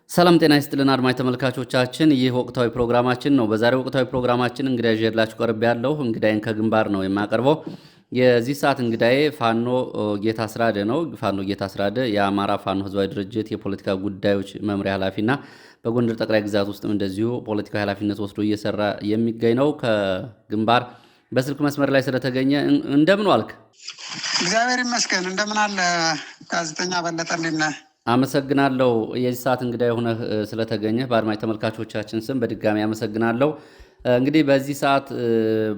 ሰላም ጤና ይስጥልን አድማጭ ተመልካቾቻችን፣ ይህ ወቅታዊ ፕሮግራማችን ነው። በዛሬው ወቅታዊ ፕሮግራማችን እንግዳ ይዤላችሁ ቀርብ ያለው እንግዳይን ከግንባር ነው የማቀርበው። የዚህ ሰዓት እንግዳዬ ፋኖ ጌታ አስራደ ነው። ፋኖ ጌታ አስራደ የአማራ ፋኖ ህዝባዊ ድርጅት የፖለቲካ ጉዳዮች መምሪያ ኃላፊና በጎንደር ጠቅላይ ግዛት ውስጥም እንደዚሁ ፖለቲካዊ ኃላፊነት ወስዶ እየሰራ የሚገኝ ነው። ከግንባር በስልክ መስመር ላይ ስለተገኘ እንደምን ዋልክ? እግዚአብሔር ይመስገን። እንደምን አለ ጋዜጠኛ በለጠልኝ? አመሰግናለሁ። የዚህ ሰዓት እንግዳ የሆነህ ስለተገኘህ በአድማጭ ተመልካቾቻችን ስም በድጋሚ አመሰግናለሁ። እንግዲህ በዚህ ሰዓት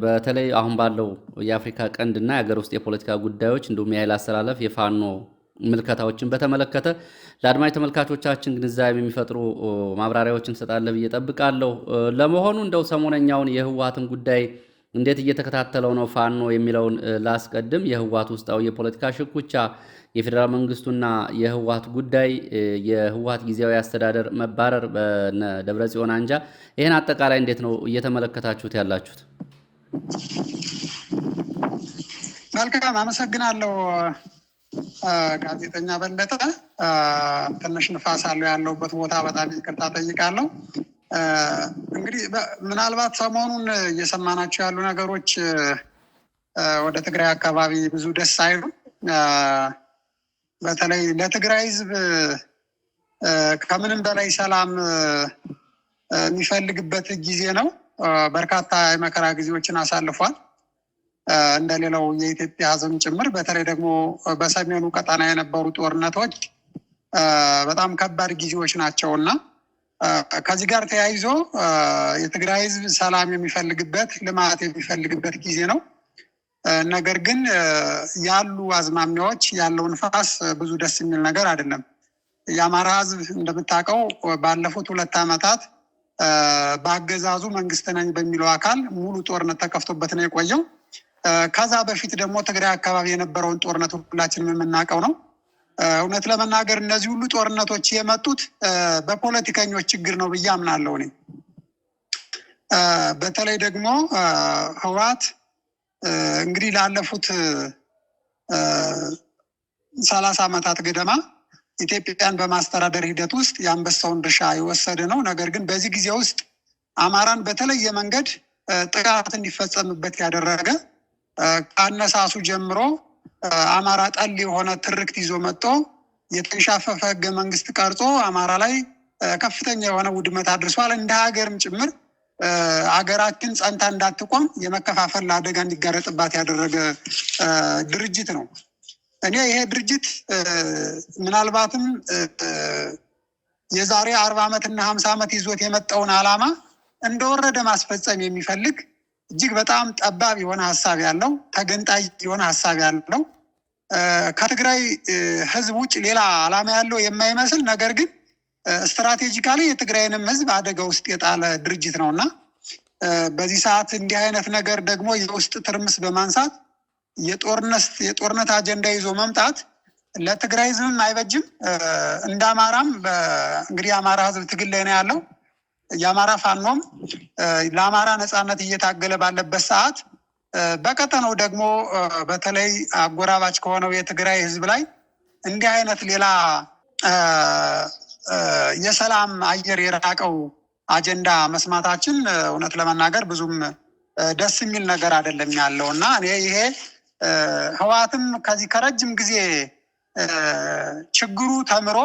በተለይ አሁን ባለው የአፍሪካ ቀንድና የሀገር ውስጥ የፖለቲካ ጉዳዮች እንዲሁም የኃይል አሰላለፍ የፋኖ ምልከታዎችን በተመለከተ ለአድማጭ ተመልካቾቻችን ግንዛቤ የሚፈጥሩ ማብራሪያዎችን እንሰጣለህ ብዬ እጠብቃለሁ። ለመሆኑ እንደው ሰሞነኛውን የህወሓትን ጉዳይ እንዴት እየተከታተለው ነው ፋኖ የሚለውን ላስቀድም። የህወሓት ውስጣዊ የፖለቲካ ሽኩቻ፣ የፌዴራል መንግስቱና የህወሓት ጉዳይ፣ የህወሓት ጊዜያዊ አስተዳደር መባረር በነ ደብረጽዮን አንጃ፣ ይህን አጠቃላይ እንዴት ነው እየተመለከታችሁት ያላችሁት? መልካም አመሰግናለሁ ጋዜጠኛ በለጠ። ትንሽ ንፋስ አለው ያለውበት ቦታ፣ በጣም ይቅርታ ጠይቃለሁ። እንግዲህ ምናልባት ሰሞኑን እየሰማናቸው ያሉ ነገሮች ወደ ትግራይ አካባቢ ብዙ ደስ አይሉም። በተለይ ለትግራይ ህዝብ ከምንም በላይ ሰላም የሚፈልግበት ጊዜ ነው። በርካታ የመከራ ጊዜዎችን አሳልፏል፣ እንደሌላው የኢትዮጵያ ህዝብ ጭምር። በተለይ ደግሞ በሰሜኑ ቀጠና የነበሩ ጦርነቶች በጣም ከባድ ጊዜዎች ናቸው እና ከዚህ ጋር ተያይዞ የትግራይ ህዝብ ሰላም የሚፈልግበት፣ ልማት የሚፈልግበት ጊዜ ነው። ነገር ግን ያሉ አዝማሚያዎች፣ ያለው ንፋስ ብዙ ደስ የሚል ነገር አይደለም። የአማራ ህዝብ እንደምታውቀው ባለፉት 2 ዓመታት በአገዛዙ መንግስት ነኝ በሚለው አካል ሙሉ ጦርነት ተከፍቶበት ነው የቆየው። ከዛ በፊት ደግሞ ትግራይ አካባቢ የነበረውን ጦርነት ሁላችንም የምናውቀው ነው። እውነት ለመናገር እነዚህ ሁሉ ጦርነቶች የመጡት በፖለቲከኞች ችግር ነው ብዬ አምናለሁ እኔ። በተለይ ደግሞ ህወሓት እንግዲህ ላለፉት 30 ዓመታት ገደማ ኢትዮጵያን በማስተዳደር ሂደት ውስጥ የአንበሳውን ድርሻ የወሰደ ነው። ነገር ግን በዚህ ጊዜ ውስጥ አማራን በተለየ መንገድ ጥቃት እንዲፈጸምበት ያደረገ፣ ከአነሳሱ ጀምሮ አማራ ጠል የሆነ ትርክት ይዞ መጥቶ የተንሻፈፈ ህገ መንግስት ቀርጾ አማራ ላይ ከፍተኛ የሆነ ውድመት አድርሷል። እንደ ሀገርም ጭምር አገራችን ጸንታ እንዳትቆም የመከፋፈል አደጋ እንዲጋረጥባት ያደረገ ድርጅት ነው። እኔ ይሄ ድርጅት ምናልባትም የዛሬ 40 ዓመትና 50 ዓመት ይዞት የመጣውን ዓላማ እንደወረደ ማስፈጸም የሚፈልግ እጅግ በጣም ጠባብ የሆነ ሀሳብ ያለው፣ ተገንጣይ የሆነ ሀሳብ ያለው፣ ከትግራይ ህዝብ ውጭ ሌላ ዓላማ ያለው የማይመስል ነገር ግን ስትራቴጂካሊ የትግራይንም ህዝብ አደጋ ውስጥ የጣለ ድርጅት ነው እና በዚህ ሰዓት እንዲህ አይነት ነገር ደግሞ የውስጥ ትርምስ በማንሳት የጦርነት አጀንዳ ይዞ መምጣት ለትግራይ ህዝብም አይበጅም። እንደ አማራም እንግዲህ የአማራ ህዝብ ትግል ላይ ነው ያለው። የአማራ ፋኖም ለአማራ ነጻነት እየታገለ ባለበት ሰዓት በቀጠናው ደግሞ በተለይ አጎራባች ከሆነው የትግራይ ህዝብ ላይ እንዲህ አይነት ሌላ የሰላም አየር የራቀው አጀንዳ መስማታችን እውነት ለመናገር ብዙም ደስ የሚል ነገር አይደለም ያለው እና እኔ ይሄ ህወሓትም ከዚህ ከረጅም ጊዜ ችግሩ ተምሮ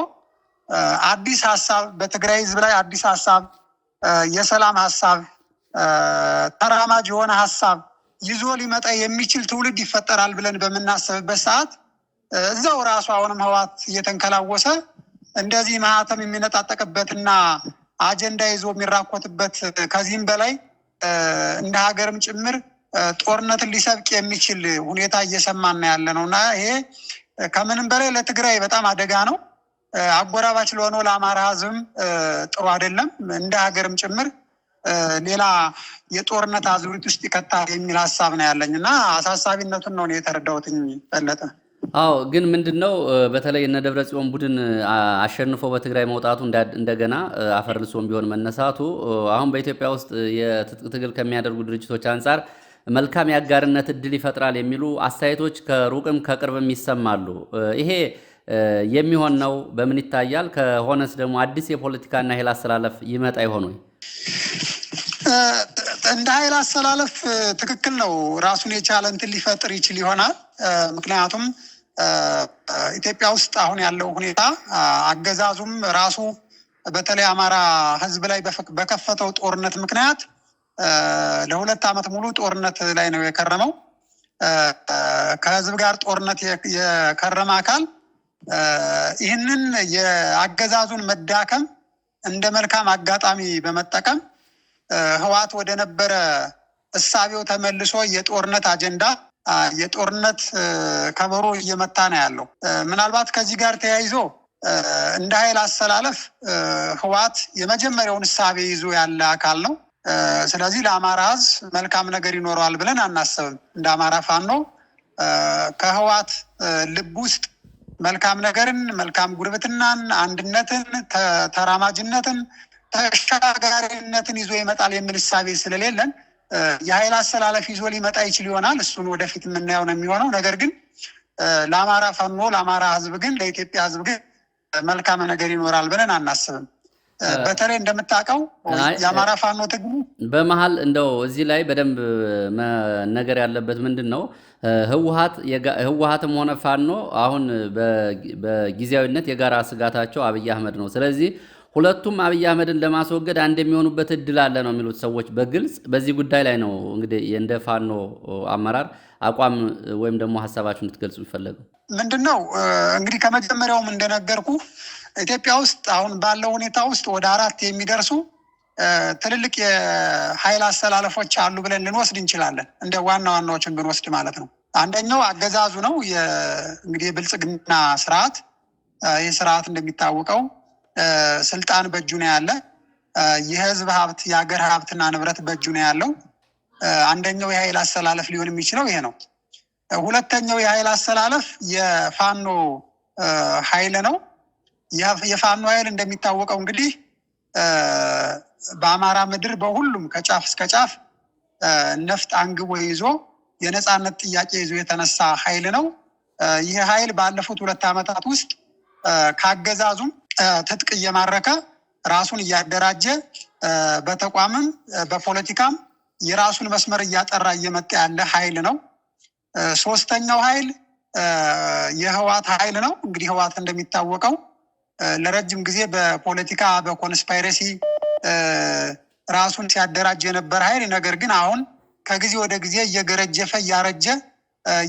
አዲስ ሀሳብ በትግራይ ህዝብ ላይ አዲስ ሀሳብ፣ የሰላም ሀሳብ፣ ተራማጅ የሆነ ሀሳብ ይዞ ሊመጣ የሚችል ትውልድ ይፈጠራል ብለን በምናስብበት ሰዓት እዛው ራሱ አሁንም ህወሓት እየተንከላወሰ እንደዚህ ማህተም የሚነጣጠቅበትና አጀንዳ ይዞ የሚራኮትበት፣ ከዚህም በላይ እንደ ሀገርም ጭምር ጦርነትን ሊሰብቅ የሚችል ሁኔታ እየሰማን ያለ ነው እና ይሄ ከምንም በላይ ለትግራይ በጣም አደጋ ነው። አጎራባች ለሆነው ለአማራ ህዝብም ጥሩ አይደለም። እንደ ሀገርም ጭምር ሌላ የጦርነት አዙሪት ውስጥ ይከታል የሚል ሀሳብ ነው ያለኝ እና አሳሳቢነቱን ነው የተረዳሁትኝ በለጠ። አዎ፣ ግን ምንድነው በተለይ እነ ደብረጽዮን ቡድን አሸንፎ በትግራይ መውጣቱ እንደገና አፈር ልሶም ቢሆን መነሳቱ አሁን በኢትዮጵያ ውስጥ የትጥቅ ትግል ከሚያደርጉ ድርጅቶች አንጻር መልካም የአጋርነት እድል ይፈጥራል የሚሉ አስተያየቶች ከሩቅም ከቅርብም ይሰማሉ። ይሄ የሚሆን ነው? በምን ይታያል? ከሆነስ ደግሞ አዲስ የፖለቲካና ኃይል አስተላለፍ ይመጣ ይሆን ወይ? እንደ ኃይል አስተላለፍ ትክክል ነው። ራሱን የቻለ እንትን ሊፈጥር ይችል ይሆናል። ምክንያቱም ኢትዮጵያ ውስጥ አሁን ያለው ሁኔታ አገዛዙም ራሱ በተለይ አማራ ሕዝብ ላይ በከፈተው ጦርነት ምክንያት ለ2 ዓመት ሙሉ ጦርነት ላይ ነው የከረመው። ከሕዝብ ጋር ጦርነት የከረመ አካል ይህንን የአገዛዙን መዳከም እንደ መልካም አጋጣሚ በመጠቀም ህወሓት ወደ ነበረ እሳቤው ተመልሶ የጦርነት አጀንዳ የጦርነት ከበሮ እየመታ ነው ያለው። ምናልባት ከዚህ ጋር ተያይዞ እንደ ኃይል አስተላለፍ ህወሓት የመጀመሪያውን እሳቤ ይዞ ያለ አካል ነው። ስለዚህ ለአማራ ህዝብ መልካም ነገር ይኖረዋል ብለን አናስብም። እንደ አማራ ፋኖ ከህወሓት ልብ ውስጥ መልካም ነገርን፣ መልካም ጉርብትናን፣ አንድነትን፣ ተራማጅነትን፣ ተሻጋሪነትን ይዞ ይመጣል የሚል እሳቤ ስለሌለን የኃይል አስተላለፍ ይዞ ሊመጣ ይችል ይሆናል። እሱን ወደፊት የምናየው ነው የሚሆነው። ነገር ግን ለአማራ ፋኖ፣ ለአማራ ህዝብ ግን፣ ለኢትዮጵያ ህዝብ ግን መልካም ነገር ይኖራል ብለን አናስብም። በተለይ እንደምታውቀው የአማራ ፋኖ ትግሉ በመሀል እንደው እዚህ ላይ በደንብ መነገር ያለበት ምንድን ነው፣ ህወሓትም ሆነ ፋኖ አሁን በጊዜያዊነት የጋራ ስጋታቸው አብይ አህመድ ነው። ስለዚህ ሁለቱም አብይ አህመድን ለማስወገድ አንድ የሚሆኑበት እድል አለ ነው የሚሉት ሰዎች በግልጽ። በዚህ ጉዳይ ላይ ነው እንግዲህ እንደ ፋኖ አመራር አቋም ወይም ደግሞ ሀሳባችሁ እንድትገልጹ ይፈለገው ምንድን ነው። እንግዲህ ከመጀመሪያውም እንደነገርኩ ኢትዮጵያ ውስጥ አሁን ባለው ሁኔታ ውስጥ ወደ 4 የሚደርሱ ትልልቅ የኃይል አስተላለፎች አሉ ብለን ልንወስድ እንችላለን። እንደ ዋና ዋናዎችን ብንወስድ ማለት ነው። አንደኛው አገዛዙ ነው። እንግዲህ የብልጽግና ስርዓት፣ ይህ ስርዓት እንደሚታወቀው ስልጣን በእጁ ነው ያለ። የህዝብ ሀብት፣ የሀገር ሀብትና ንብረት በእጁ ነው ያለው። አንደኛው የኃይል አስተላለፍ ሊሆን የሚችለው ይሄ ነው። ሁለተኛው የኃይል አስተላለፍ የፋኖ ኃይል ነው። የፋኖ ኃይል እንደሚታወቀው እንግዲህ በአማራ ምድር በሁሉም ከጫፍ እስከ ጫፍ ነፍጥ አንግቦ ይዞ የነፃነት ጥያቄ ይዞ የተነሳ ኃይል ነው። ይህ ኃይል ባለፉት 2 ዓመታት ውስጥ ካገዛዙም ትጥቅ እየማረከ ራሱን እያደራጀ በተቋምም በፖለቲካም የራሱን መስመር እያጠራ እየመጣ ያለ ኃይል ነው። ሶስተኛው ኃይል የህወሓት ኃይል ነው። እንግዲህ ህወሓት እንደሚታወቀው ለረጅም ጊዜ በፖለቲካ በኮንስፓይረሲ ራሱን ሲያደራጅ የነበረ ኃይል፣ ነገር ግን አሁን ከጊዜ ወደ ጊዜ እየገረጀፈ እያረጀ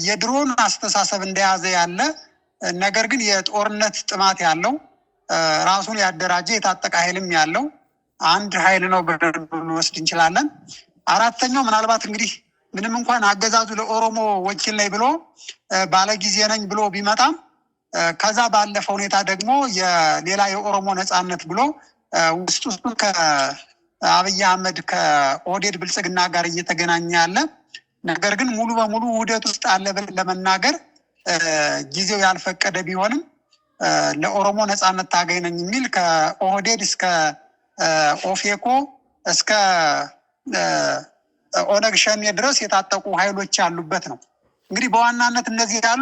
የድሮን አስተሳሰብ እንደያዘ ያለ ነገር ግን የጦርነት ጥማት ያለው ራሱን ያደራጀ የታጠቀ ኃይልም ያለው አንድ ኃይል ነው ብንወስድ እንችላለን። አራተኛው ምናልባት እንግዲህ ምንም እንኳን አገዛዙ ለኦሮሞ ወኪል ነኝ ብሎ ባለጊዜ ነኝ ብሎ ቢመጣም ከዛ ባለፈ ሁኔታ ደግሞ የሌላ የኦሮሞ ነፃነት ብሎ ውስጡ ከአብይ አህመድ ከኦህዴድ ብልጽግና ጋር እየተገናኘ ያለ ነገር ግን ሙሉ በሙሉ ውህደት ውስጥ አለ ብለን ለመናገር ጊዜው ያልፈቀደ ቢሆንም ለኦሮሞ ነፃነት ታጋይ ነኝ የሚል ከኦህዴድ እስከ ኦፌኮ እስከ ኦነግ ሸኔ ድረስ የታጠቁ ኃይሎች ያሉበት ነው። እንግዲህ በዋናነት እነዚህ ያሉ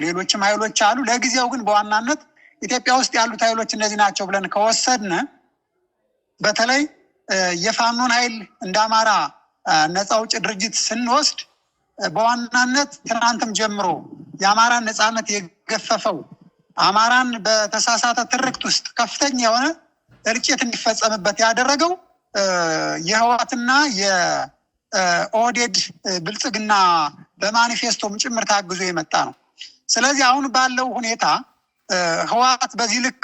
ሌሎችም ኃይሎች አሉ። ለጊዜው ግን በዋናነት ኢትዮጵያ ውስጥ ያሉት ኃይሎች እነዚህ ናቸው ብለን ከወሰድን በተለይ የፋኖን ኃይል እንደ አማራ ነፃ አውጪ ድርጅት ስንወስድ በዋናነት ትናንትም ጀምሮ የአማራን ነፃነት የገፈፈው አማራን በተሳሳተ ትርክት ውስጥ ከፍተኛ የሆነ እልቂት እንዲፈጸምበት ያደረገው የህወሓትና የኦህዴድ ብልጽግና በማኒፌስቶም ጭምር ታግዞ የመጣ ነው። ስለዚህ አሁን ባለው ሁኔታ ህወሓት በዚህ ልክ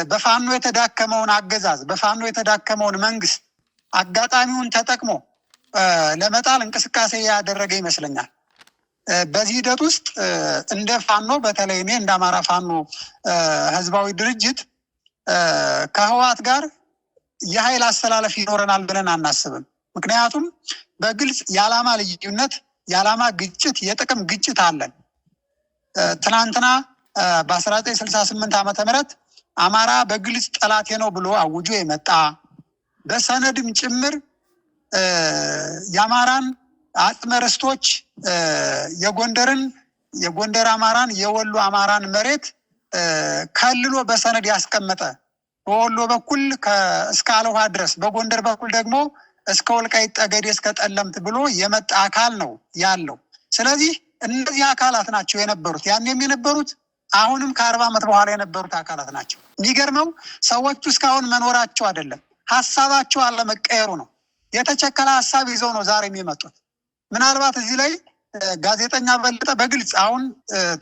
በፋኖ የተዳከመውን አገዛዝ በፋኖ የተዳከመውን መንግስት አጋጣሚውን ተጠቅሞ ለመጣል እንቅስቃሴ ያደረገ ይመስለኛል። በዚህ ሂደት ውስጥ እንደ ፋኖ በተለይ እኔ እንደ አማራ ፋኖ ህዝባዊ ድርጅት ከህወሓት ጋር የኃይል አስተላለፍ ይኖረናል ብለን አናስብም። ምክንያቱም በግልጽ የዓላማ ልዩነት፣ የዓላማ ግጭት፣ የጥቅም ግጭት አለን። ትናንትና በ1968 ዓመተ ምህረት አማራ በግልጽ ጠላቴ ነው ብሎ አውጆ የመጣ በሰነድም ጭምር የአማራን አጽመ ርስቶች የጎንደርን የጎንደር አማራን የወሎ አማራን መሬት ከልሎ በሰነድ ያስቀመጠ በወሎ በኩል እስከ አለውሃ ድረስ በጎንደር በኩል ደግሞ እስከ ወልቃይት ጠገዴ እስከ ጠለምት ብሎ የመጣ አካል ነው ያለው። ስለዚህ እነዚህ አካላት ናቸው የነበሩት ያኔም የነበሩት አሁንም ከ40 ዓመት በኋላ የነበሩት አካላት ናቸው። የሚገርመው ሰዎቹ እስካሁን መኖራቸው አይደለም ሀሳባቸው አለመቀየሩ ነው። የተቸከለ ሀሳብ ይዘው ነው ዛሬ የሚመጡት። ምናልባት እዚህ ላይ ጋዜጠኛ በለጠ በግልጽ አሁን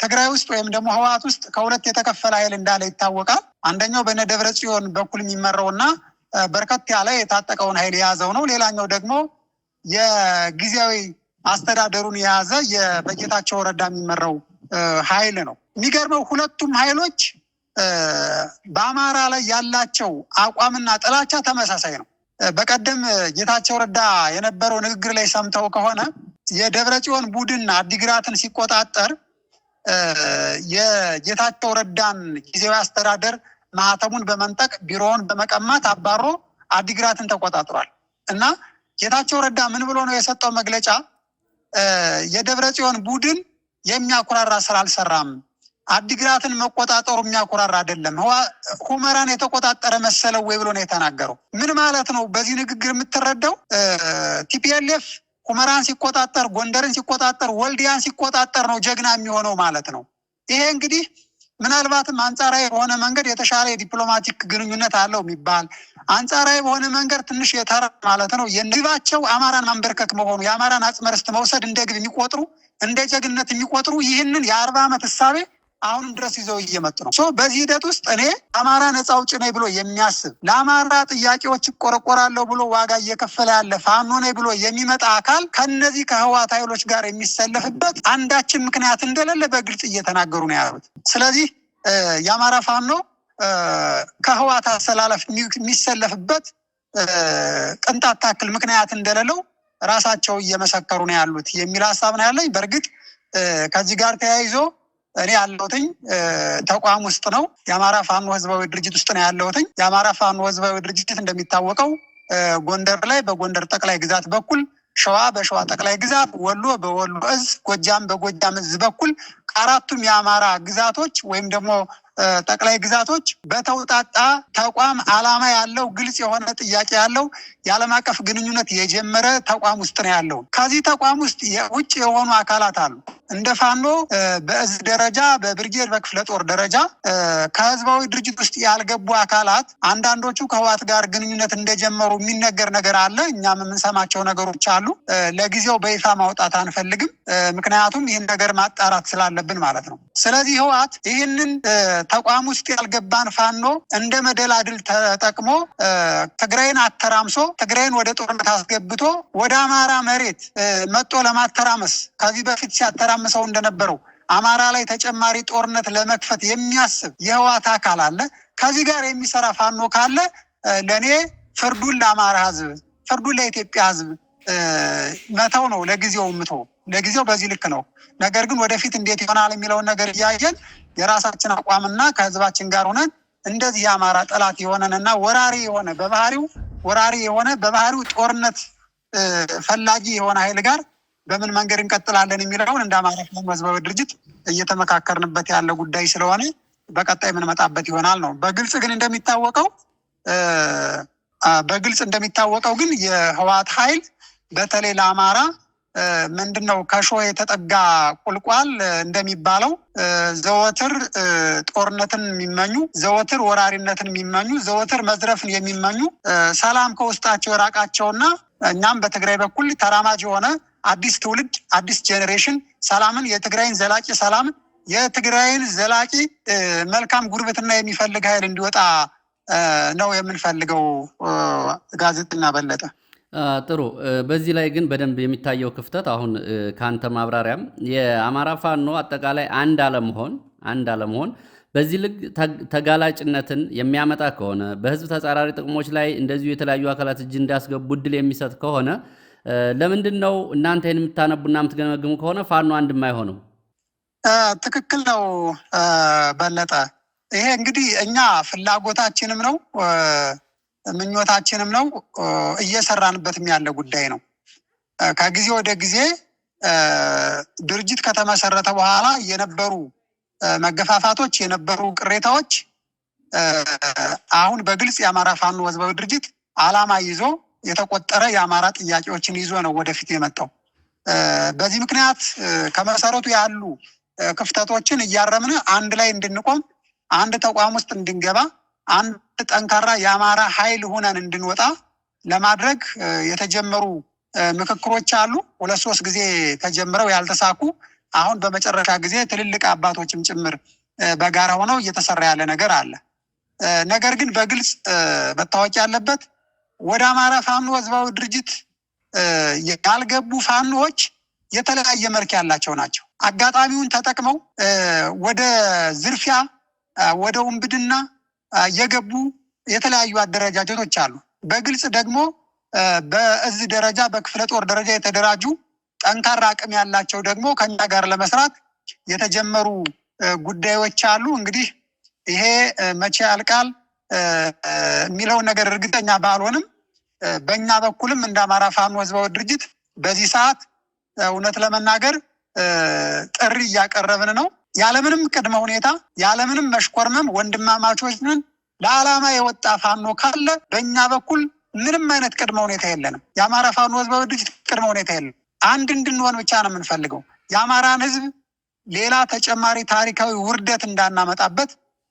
ትግራይ ውስጥ ወይም ደግሞ ህወሓት ውስጥ ከሁለት የተከፈለ ኃይል እንዳለ ይታወቃል። አንደኛው በነ ደብረጽዮን በኩል የሚመራውና በርከት ያለ የታጠቀውን ኃይል የያዘው ነው። ሌላኛው ደግሞ የጊዜያዊ አስተዳደሩን የያዘ በጌታቸው ረዳ የሚመራው ኃይል ነው። የሚገርመው ሁለቱም ኃይሎች በአማራ ላይ ያላቸው አቋምና ጥላቻ ተመሳሳይ ነው። በቀደም ጌታቸው ረዳ የነበረው ንግግር ላይ ሰምተው ከሆነ የደብረጽዮን ቡድን አዲግራትን ሲቆጣጠር የጌታቸው ረዳን ጊዜያዊ አስተዳደር ማህተሙን በመንጠቅ ቢሮውን በመቀማት አባሮ አዲግራትን ተቆጣጥሯል እና ጌታቸው ረዳ ምን ብሎ ነው የሰጠው መግለጫ? የደብረጽዮን ቡድን የሚያኩራራ ስራ አልሰራም፣ አዲግራትን መቆጣጠሩ የሚያኩራራ አይደለም፣ ሁመራን የተቆጣጠረ መሰለው ወይ ብሎ ነው የተናገረው። ምን ማለት ነው? በዚህ ንግግር የምትረዳው ቲፒኤልኤፍ ሁመራን ሲቆጣጠር፣ ጎንደርን ሲቆጣጠር፣ ወልዲያን ሲቆጣጠር ነው ጀግና የሚሆነው ማለት ነው። ይሄ እንግዲህ ምናልባትም አንጻራዊ በሆነ መንገድ የተሻለ የዲፕሎማቲክ ግንኙነት አለው የሚባል አንጻራዊ በሆነ መንገድ ትንሽ የተራ ማለት ነው። የግባቸው አማራን ማንበርከክ መሆኑ የአማራን አጽመ ርስት መውሰድ እንደ ግብ የሚቆጥሩ እንደ ጀግነት የሚቆጥሩ ይህንን የ40 ዓመት እሳቤ አሁንም ድረስ ይዘው እየመጡ ነው። በዚህ ሂደት ውስጥ እኔ አማራ ነፃ አውጪ ነኝ ብሎ የሚያስብ ለአማራ ጥያቄዎች ይቆረቆራለሁ ብሎ ዋጋ እየከፈለ ያለ ፋኖ ነኝ ብሎ የሚመጣ አካል ከነዚህ ከህወሓት ኃይሎች ጋር የሚሰለፍበት አንዳችን ምክንያት እንደሌለ በግልጽ እየተናገሩ ነው ያሉት። ስለዚህ የአማራ ፋኖ ከህወሓት አሰላለፍ የሚሰለፍበት ቅንጣት ታክል ምክንያት እንደሌለው ራሳቸው እየመሰከሩ ነው ያሉት የሚል ሀሳብ ነው ያለኝ። በእርግጥ ከዚህ ጋር ተያይዞ እኔ ያለሁትኝ ተቋም ውስጥ ነው። የአማራ ፋኖ ህዝባዊ ድርጅት ውስጥ ነው ያለሁትኝ። የአማራ ፋኖ ህዝባዊ ድርጅት እንደሚታወቀው ጎንደር ላይ በጎንደር ጠቅላይ ግዛት በኩል፣ ሸዋ በሸዋ ጠቅላይ ግዛት፣ ወሎ በወሎ እዝ፣ ጎጃም በጎጃም እዝ በኩል ከአራቱም የአማራ ግዛቶች ወይም ደግሞ ጠቅላይ ግዛቶች በተውጣጣ ተቋም አላማ ያለው ግልጽ የሆነ ጥያቄ ያለው የዓለም አቀፍ ግንኙነት የጀመረ ተቋም ውስጥ ነው ያለው። ከዚህ ተቋም ውስጥ ውጭ የሆኑ አካላት አሉ። እንደ ፋኖ በእዝ ደረጃ በብርጌድ በክፍለ ጦር ደረጃ ከህዝባዊ ድርጅት ውስጥ ያልገቡ አካላት አንዳንዶቹ ከህወሓት ጋር ግንኙነት እንደጀመሩ የሚነገር ነገር አለ። እኛም የምንሰማቸው ነገሮች አሉ። ለጊዜው በይፋ ማውጣት አንፈልግም፣ ምክንያቱም ይህን ነገር ማጣራት ስላለብን ማለት ነው። ስለዚህ ህወሓት ይህንን ተቋም ውስጥ ያልገባን ፋኖ እንደ መደላድል ተጠቅሞ ትግራይን አተራምሶ ትግራይን ወደ ጦርነት አስገብቶ ወደ አማራ መሬት መጦ ለማተራመስ ከዚህ በፊት ሲያተራምሰው እንደነበረው አማራ ላይ ተጨማሪ ጦርነት ለመክፈት የሚያስብ የህወሓት አካል አለ። ከዚህ ጋር የሚሰራ ፋኖ ካለ ለእኔ ፍርዱን ለአማራ ህዝብ፣ ፍርዱን ለኢትዮጵያ ህዝብ መተው ነው። ለጊዜው በዚህ ልክ ነው። ነገር ግን ወደፊት እንዴት ይሆናል የሚለውን ነገር እያየን የራሳችን አቋምና ከህዝባችን ጋር ሆነን እንደዚህ የአማራ ጠላት የሆነንና ወራሪ የሆነ በባህሪው ጦርነት ፈላጊ የሆነ ኃይል ጋር በምን መንገድ እንቀጥላለን የሚለውን እንደ አማራ ፋኖ ህዝባዊ ድርጅት እየተመካከርንበት ያለ ጉዳይ ስለሆነ በቀጣይ የምንመጣበት ይሆናል ነው። በግልጽ እንደሚታወቀው ግን የህወሓት ኃይል በተለይ ለአማራ ምንድነው ከሾህ የተጠጋ ቁልቋል እንደሚባለው ዘወትር ጦርነትን የሚመኙ፣ ዘወትር ወራሪነትን የሚመኙ፣ ዘወትር መዝረፍን የሚመኙ ሰላም ከውስጣቸው የራቃቸውና እኛም በትግራይ በኩል ተራማጅ የሆነ አዲስ ትውልድ አዲስ ጄኔሬሽን ሰላምን የትግራይን ዘላቂ ሰላምን የትግራይን ዘላቂ መልካም ጉርብትና የሚፈልግ ኃይል እንዲወጣ ነው የምንፈልገው። ጋዜጠኛ በለጠ ጥሩ። በዚህ ላይ ግን በደንብ የሚታየው ክፍተት አሁን ከአንተ ማብራሪያም የአማራ ፋኖ አጠቃላይ አንድ አለመሆን በዚህ ልክ ተጋላጭነትን የሚያመጣ ከሆነ በህዝብ ተጻራሪ ጥቅሞች ላይ እንደዚሁ የተለያዩ አካላት እጅ እንዳስገቡ እድል የሚሰጥ ከሆነ ለምንድን ነው እናንተ ይህን የምታነቡና የምትገመግሙ ከሆነ ፋኖ አንድ የማይሆነው? ትክክል ነው በለጠ። ይሄ እንግዲህ እኛ ፍላጎታችንም ነው ምኞታችንም ነው፣ እየሰራንበትም ያለ ጉዳይ ነው። ከጊዜ ወደ ጊዜ ድርጅት ከተመሰረተ በኋላ የነበሩ መገፋፋቶች የነበሩ ቅሬታዎች አሁን በግልጽ የአማራ ፋኖ ህዝባዊ ድርጅት ዓላማ ይዞ የተቆጠረ የአማራ ጥያቄዎችን ይዞ ነው ወደፊት የመጣው። በዚህ ምክንያት ከመሰረቱ ያሉ ክፍተቶችን እያረምን አንድ ላይ እንድንቆም፣ አንድ ተቋም ውስጥ እንድንገባ፣ አንድ ጠንካራ የአማራ ኃይል ሆነን እንድንወጣ ለማድረግ የተጀመሩ ምክክሮች አሉ። 2-3 ጊዜ ተጀምረው ያልተሳኩ፣ አሁን በመጨረሻ ጊዜ ትልልቅ አባቶችም ጭምር በጋራ ሆነው እየተሰራ ያለ ነገር አለ። ነገር ግን በግልጽ መታወቅ ያለበት ወደ አማራ ፋኖ ህዝባዊ ድርጅት ያልገቡ ፋኖዎች የተለያየ መልክ ያላቸው ናቸው። አጋጣሚውን ተጠቅመው ወደ ዝርፊያ፣ ወደ ውንብድና የገቡ የተለያዩ አደረጃጀቶች አሉ። በግልጽ ደግሞ በእዝ ደረጃ በክፍለ ጦር ደረጃ የተደራጁ ጠንካራ አቅም ያላቸው ደግሞ ከኛ ጋር ለመስራት የተጀመሩ ጉዳዮች አሉ። እንግዲህ ይሄ መቼ ያልቃል የሚለውን ነገር እርግጠኛ ባልሆንም በእኛ በኩልም እንደ አማራ ፋኖ ህዝባዊ ድርጅት በዚህ ሰዓት እውነት ለመናገር ጥሪ እያቀረብን ነው። ያለምንም ቅድመ ሁኔታ ያለምንም መሽኮርመም ወንድማማቾች ነን። ለዓላማ የወጣ ፋኖ ካለ በእኛ በኩል ምንም አይነት ቅድመ ሁኔታ የለንም። የአማራ ፋኖ ህዝባዊ ድርጅት ቅድመ ሁኔታ የለም። አንድ እንድንሆን ብቻ ነው የምንፈልገው። የአማራን ህዝብ ሌላ ተጨማሪ ታሪካዊ ውርደት እንዳናመጣበት፣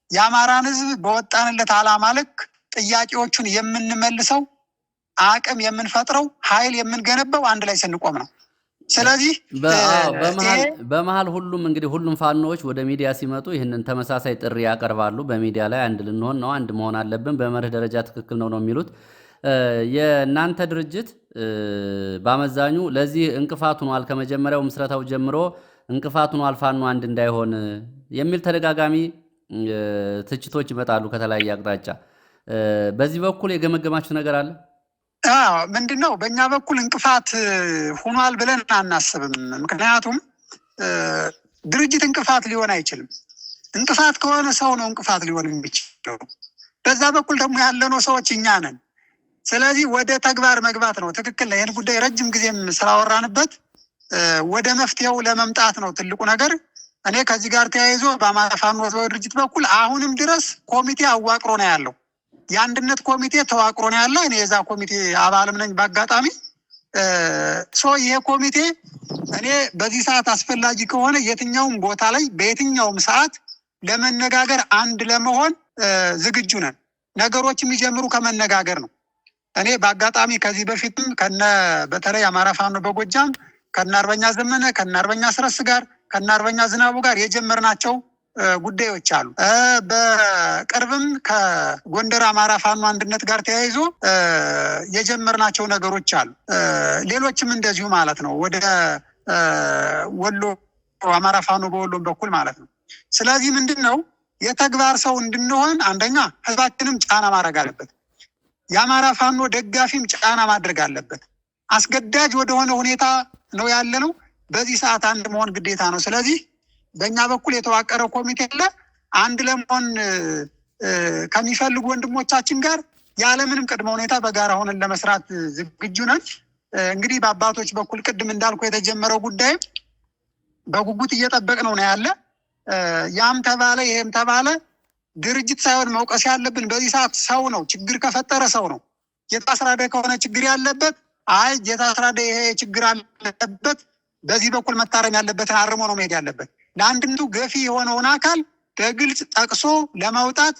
የአማራን ህዝብ በወጣንለት ዓላማ ልክ ጥያቄዎቹን የምንመልሰው አቅም የምንፈጥረው ኃይል የምንገነባው አንድ ላይ ስንቆም ነው። ስለዚህ በመሀል ሁሉም ፋኖዎች ወደ ሚዲያ ሲመጡ ይህንን ተመሳሳይ ጥሪ ያቀርባሉ። በሚዲያ ላይ አንድ ልንሆን ነው፣ አንድ መሆን አለብን፣ በመርህ ደረጃ ትክክል ነው የሚሉት። የእናንተ ድርጅት በአመዛኙ ለዚህ እንቅፋት ሆኗል። ከመጀመሪያው ምስረታው ጀምሮ እንቅፋት ሆኗል ፋኖ አንድ እንዳይሆን የሚል ተደጋጋሚ ትችቶች ይመጣሉ ከተለያየ አቅጣጫ። በዚህ በኩል የገመገማችሁ ነገር አለ? ምንድን ነው? በእኛ በኩል እንቅፋት ሆኗል ብለን አናስብም። ምክንያቱም ድርጅት እንቅፋት ሊሆን አይችልም። እንቅፋት ከሆነ ሰው ነው እንቅፋት ሊሆን የሚችለው። በዛ በኩል ደግሞ ያለነው ሰዎች እኛ ነን። ስለዚህ ወደ ተግባር መግባት ነው። ትክክል ነው። ይህን ጉዳይ ረጅም ጊዜም ስላወራንበት ወደ መፍትሄው ለመምጣት ነው ትልቁ ነገር። እኔ ከዚህ ጋር ተያይዞ በአማራ ፋኖ ህዝባዊ ድርጅት በኩል አሁንም ድረስ ኮሚቴ አዋቅሮ ነው ያለው። የአንድነት ኮሚቴ ተዋቅሮ ነው ያለ። እኔ የዛ ኮሚቴ አባልም ነኝ በአጋጣሚ። ይሄ ኮሚቴ እኔ በዚህ ሰዓት አስፈላጊ ከሆነ የትኛውም ቦታ ላይ በየትኛውም ሰዓት ለመነጋገር አንድ ለመሆን ዝግጁ ነን። ነገሮች የሚጀምሩ ከመነጋገር ነው። እኔ በአጋጣሚ ከዚህ በፊትም በተለይ አማራ ፋኖ በጎጃም ከነ አርበኛ ዘመነ ከነ አርበኛ ስረስ ጋር ከነ አርበኛ ዝናቡ ጋር የጀመርናቸው ጉዳዮች አሉ። በቅርብም ከጎንደር አማራ ፋኖ አንድነት ጋር ተያይዞ የጀመርናቸው ነገሮች አሉ። ሌሎችም እንደዚሁ ማለት ነው። ወደ ወሎ አማራ ፋኖ በወሎም በኩል ማለት ነው። ስለዚህ ምንድን ነው የተግባር ሰው እንድንሆን አንደኛ ህዝባችንም ጫና ማድረግ አለበት። የአማራ ፋኖ ደጋፊም ጫና ማድረግ አለበት። አስገዳጅ ወደሆነ ሁኔታ ነው ያለ ነው። በዚህ ሰዓት አንድ መሆን ግዴታ ነው። ስለዚህ በእኛ በኩል የተዋቀረ ኮሚቴ አለ። አንድ ለመሆን ከሚፈልጉ ወንድሞቻችን ጋር ያለምንም ቅድመ ሁኔታ በጋራ ሆነን ለመስራት ዝግጁ ነን። እንግዲህ በአባቶች በኩል ቅድም እንዳልኩ የተጀመረው ጉዳይ በጉጉት እየጠበቅነው ነው ያለ። ያም ተባለ ይሄም ተባለ ድርጅት ሳይሆን መውቀስ ያለብን በዚህ ሰዓት ሰው ነው። ችግር ከፈጠረ ሰው ነው። ጌታ አስራደ ከሆነ ችግር ያለበት ጌታ አስራደ ይሄ ችግር አለበት፣ በዚህ በኩል መታረም ያለበትን አርሞ ነው መሄድ ያለበት። ለአንድነቱ ገፊ የሆነውን አካል በግልጽ ጠቅሶ ለማውጣት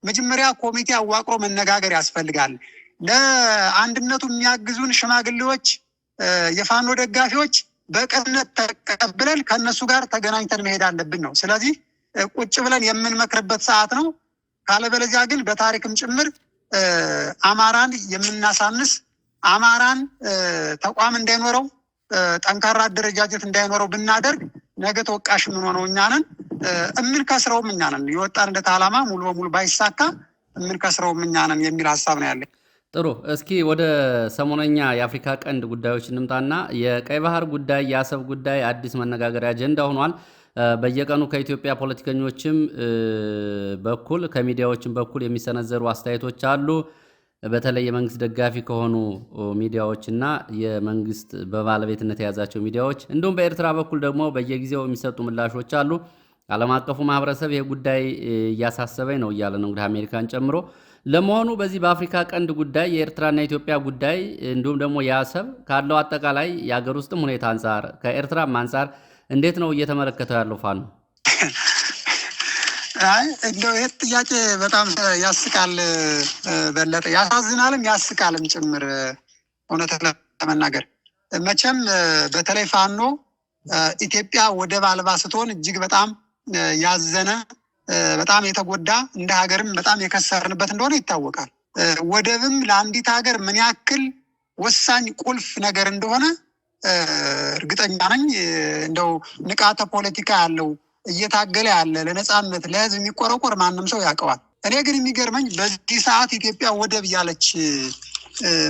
መጀመሪያ ኮሚቴ አዋቅሮ መነጋገር ያስፈልጋል። ለአንድነቱ የሚያግዙን ሽማግሌዎች፣ የፋኖ ደጋፊዎች በቅንነት ተቀብለን ከነሱ ጋር ተገናኝተን መሄድ አለብን ነው። ስለዚህ ቁጭ ብለን የምንመክርበት ሰዓት ነው። ካለበለዚያ ግን በታሪክም ጭምር አማራን የምናሳንስ፣ አማራን ተቋም እንዳይኖረው፣ ጠንካራ አደረጃጀት እንዳይኖረው ብናደርግ ነገ ተወቃሽ የምንሆነው እኛ ነን፣ የምንከስረውም እኛ ነን። የወጣንለት ዓላማ ሙሉ በሙሉ ባይሳካ የምንከስረውም እኛ ነን የሚል ሀሳብ ነው ያለኝ። ጥሩ። እስኪ ወደ ሰሞነኛ የአፍሪካ ቀንድ ጉዳዮች እንምጣና የቀይ ባህር ጉዳይ፣ የአሰብ ጉዳይ አዲስ መነጋገሪያ አጀንዳ ሆኗል። በየቀኑ ከኢትዮጵያ ፖለቲከኞችም በኩል ከሚዲያዎችም በኩል የሚሰነዘሩ አስተያየቶች አሉ። በተለይ የመንግስት ደጋፊ ከሆኑ ሚዲያዎች እና የመንግስት በባለቤትነት የያዛቸው ሚዲያዎች እንዲሁም በኤርትራ በኩል ደግሞ በየጊዜው የሚሰጡ ምላሾች አሉ። ዓለም አቀፉ ማህበረሰብ ይሄ ጉዳይ እያሳሰበኝ ነው እያለ ነው እንግዲህ አሜሪካን ጨምሮ። ለመሆኑ በዚህ በአፍሪካ ቀንድ ጉዳይ የኤርትራና የኢትዮጵያ ጉዳይ እንዲሁም ደግሞ የአሰብ ካለው አጠቃላይ የሀገር ውስጥም ሁኔታ አንጻር ከኤርትራም አንጻር እንዴት ነው እየተመለከተው ያለው ፋኖ? አይ እንደው ይህ ጥያቄ በጣም ያስቃል በለጠ፣ ያሳዝናልም ያስቃልም ጭምር። እውነት ለመናገር መቼም በተለይ ፋኖ ኢትዮጵያ ወደብ አልባ ስትሆን እጅግ በጣም ያዘነ በጣም የተጎዳ እንደ ሀገርም በጣም የከሰርንበት እንደሆነ ይታወቃል። ወደብም ለአንዲት ሀገር ምን ያክል ወሳኝ ቁልፍ ነገር እንደሆነ እርግጠኛ ነኝ። እንደው ንቃተ ፖለቲካ ያለው እየታገለ ያለ ለነጻነት ለህዝብ የሚቆረቆር ማንም ሰው ያውቀዋል። እኔ ግን የሚገርመኝ በዚህ ሰዓት ኢትዮጵያ ወደብ እያለች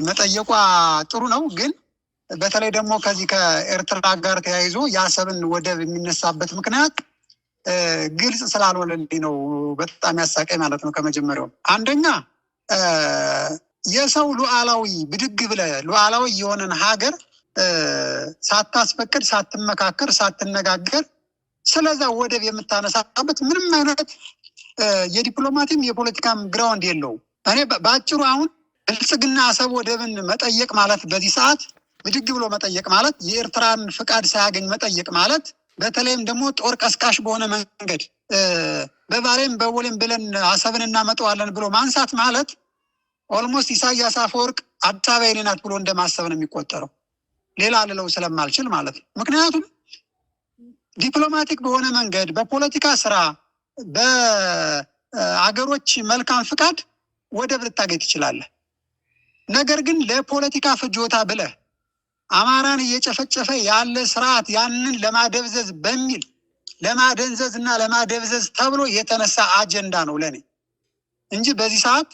መጠየቋ ጥሩ ነው። ግን በተለይ ደግሞ ከዚህ ከኤርትራ ጋር ተያይዞ የአሰብን ወደብ የሚነሳበት ምክንያት ግልጽ ስላልሆነልኝ ነው በጣም ያሳቀኝ ማለት ነው። ከመጀመሪያው አንደኛ የሰው ሉዓላዊ ብድግ ብለህ ሉዓላዊ የሆነን ሀገር ሳታስፈቅድ፣ ሳትመካከር፣ ሳትነጋገር ስለዛ ወደብ የምታነሳበት ምንም አይነት የዲፕሎማቲም የፖለቲካም ግራውንድ የለውም። እኔ በአጭሩ አሁን ብልጽግና አሰብ ወደብን መጠየቅ ማለት በዚህ ሰዓት ብድግ ብሎ መጠየቅ ማለት የኤርትራን ፍቃድ ሳያገኝ መጠየቅ ማለት በተለይም ደግሞ ጦር ቀስቃሽ በሆነ መንገድ በባሌም በቦሌም ብለን አሰብን እናመጣዋለን ብሎ ማንሳት ማለት ኦልሞስት ኢሳያስ አፈወርቅ አዲስ አበባ የኔ ናት ብሎ እንደማሰብ ነው የሚቆጠረው። ሌላ ልለው ስለማልችል ማለት ነው። ምክንያቱም ዲፕሎማቲክ በሆነ መንገድ በፖለቲካ ስራ በአገሮች መልካም ፍቃድ ወደብ ልታገኝ ትችላለህ። ነገር ግን ለፖለቲካ ፍጆታ ብለህ አማራን እየጨፈጨፈ ያለ ስርዓት ያንን ለማደብዘዝ በሚል ለማደንዘዝ እና ለማደብዘዝ ተብሎ የተነሳ አጀንዳ ነው ለኔ እንጂ በዚህ ሰዓት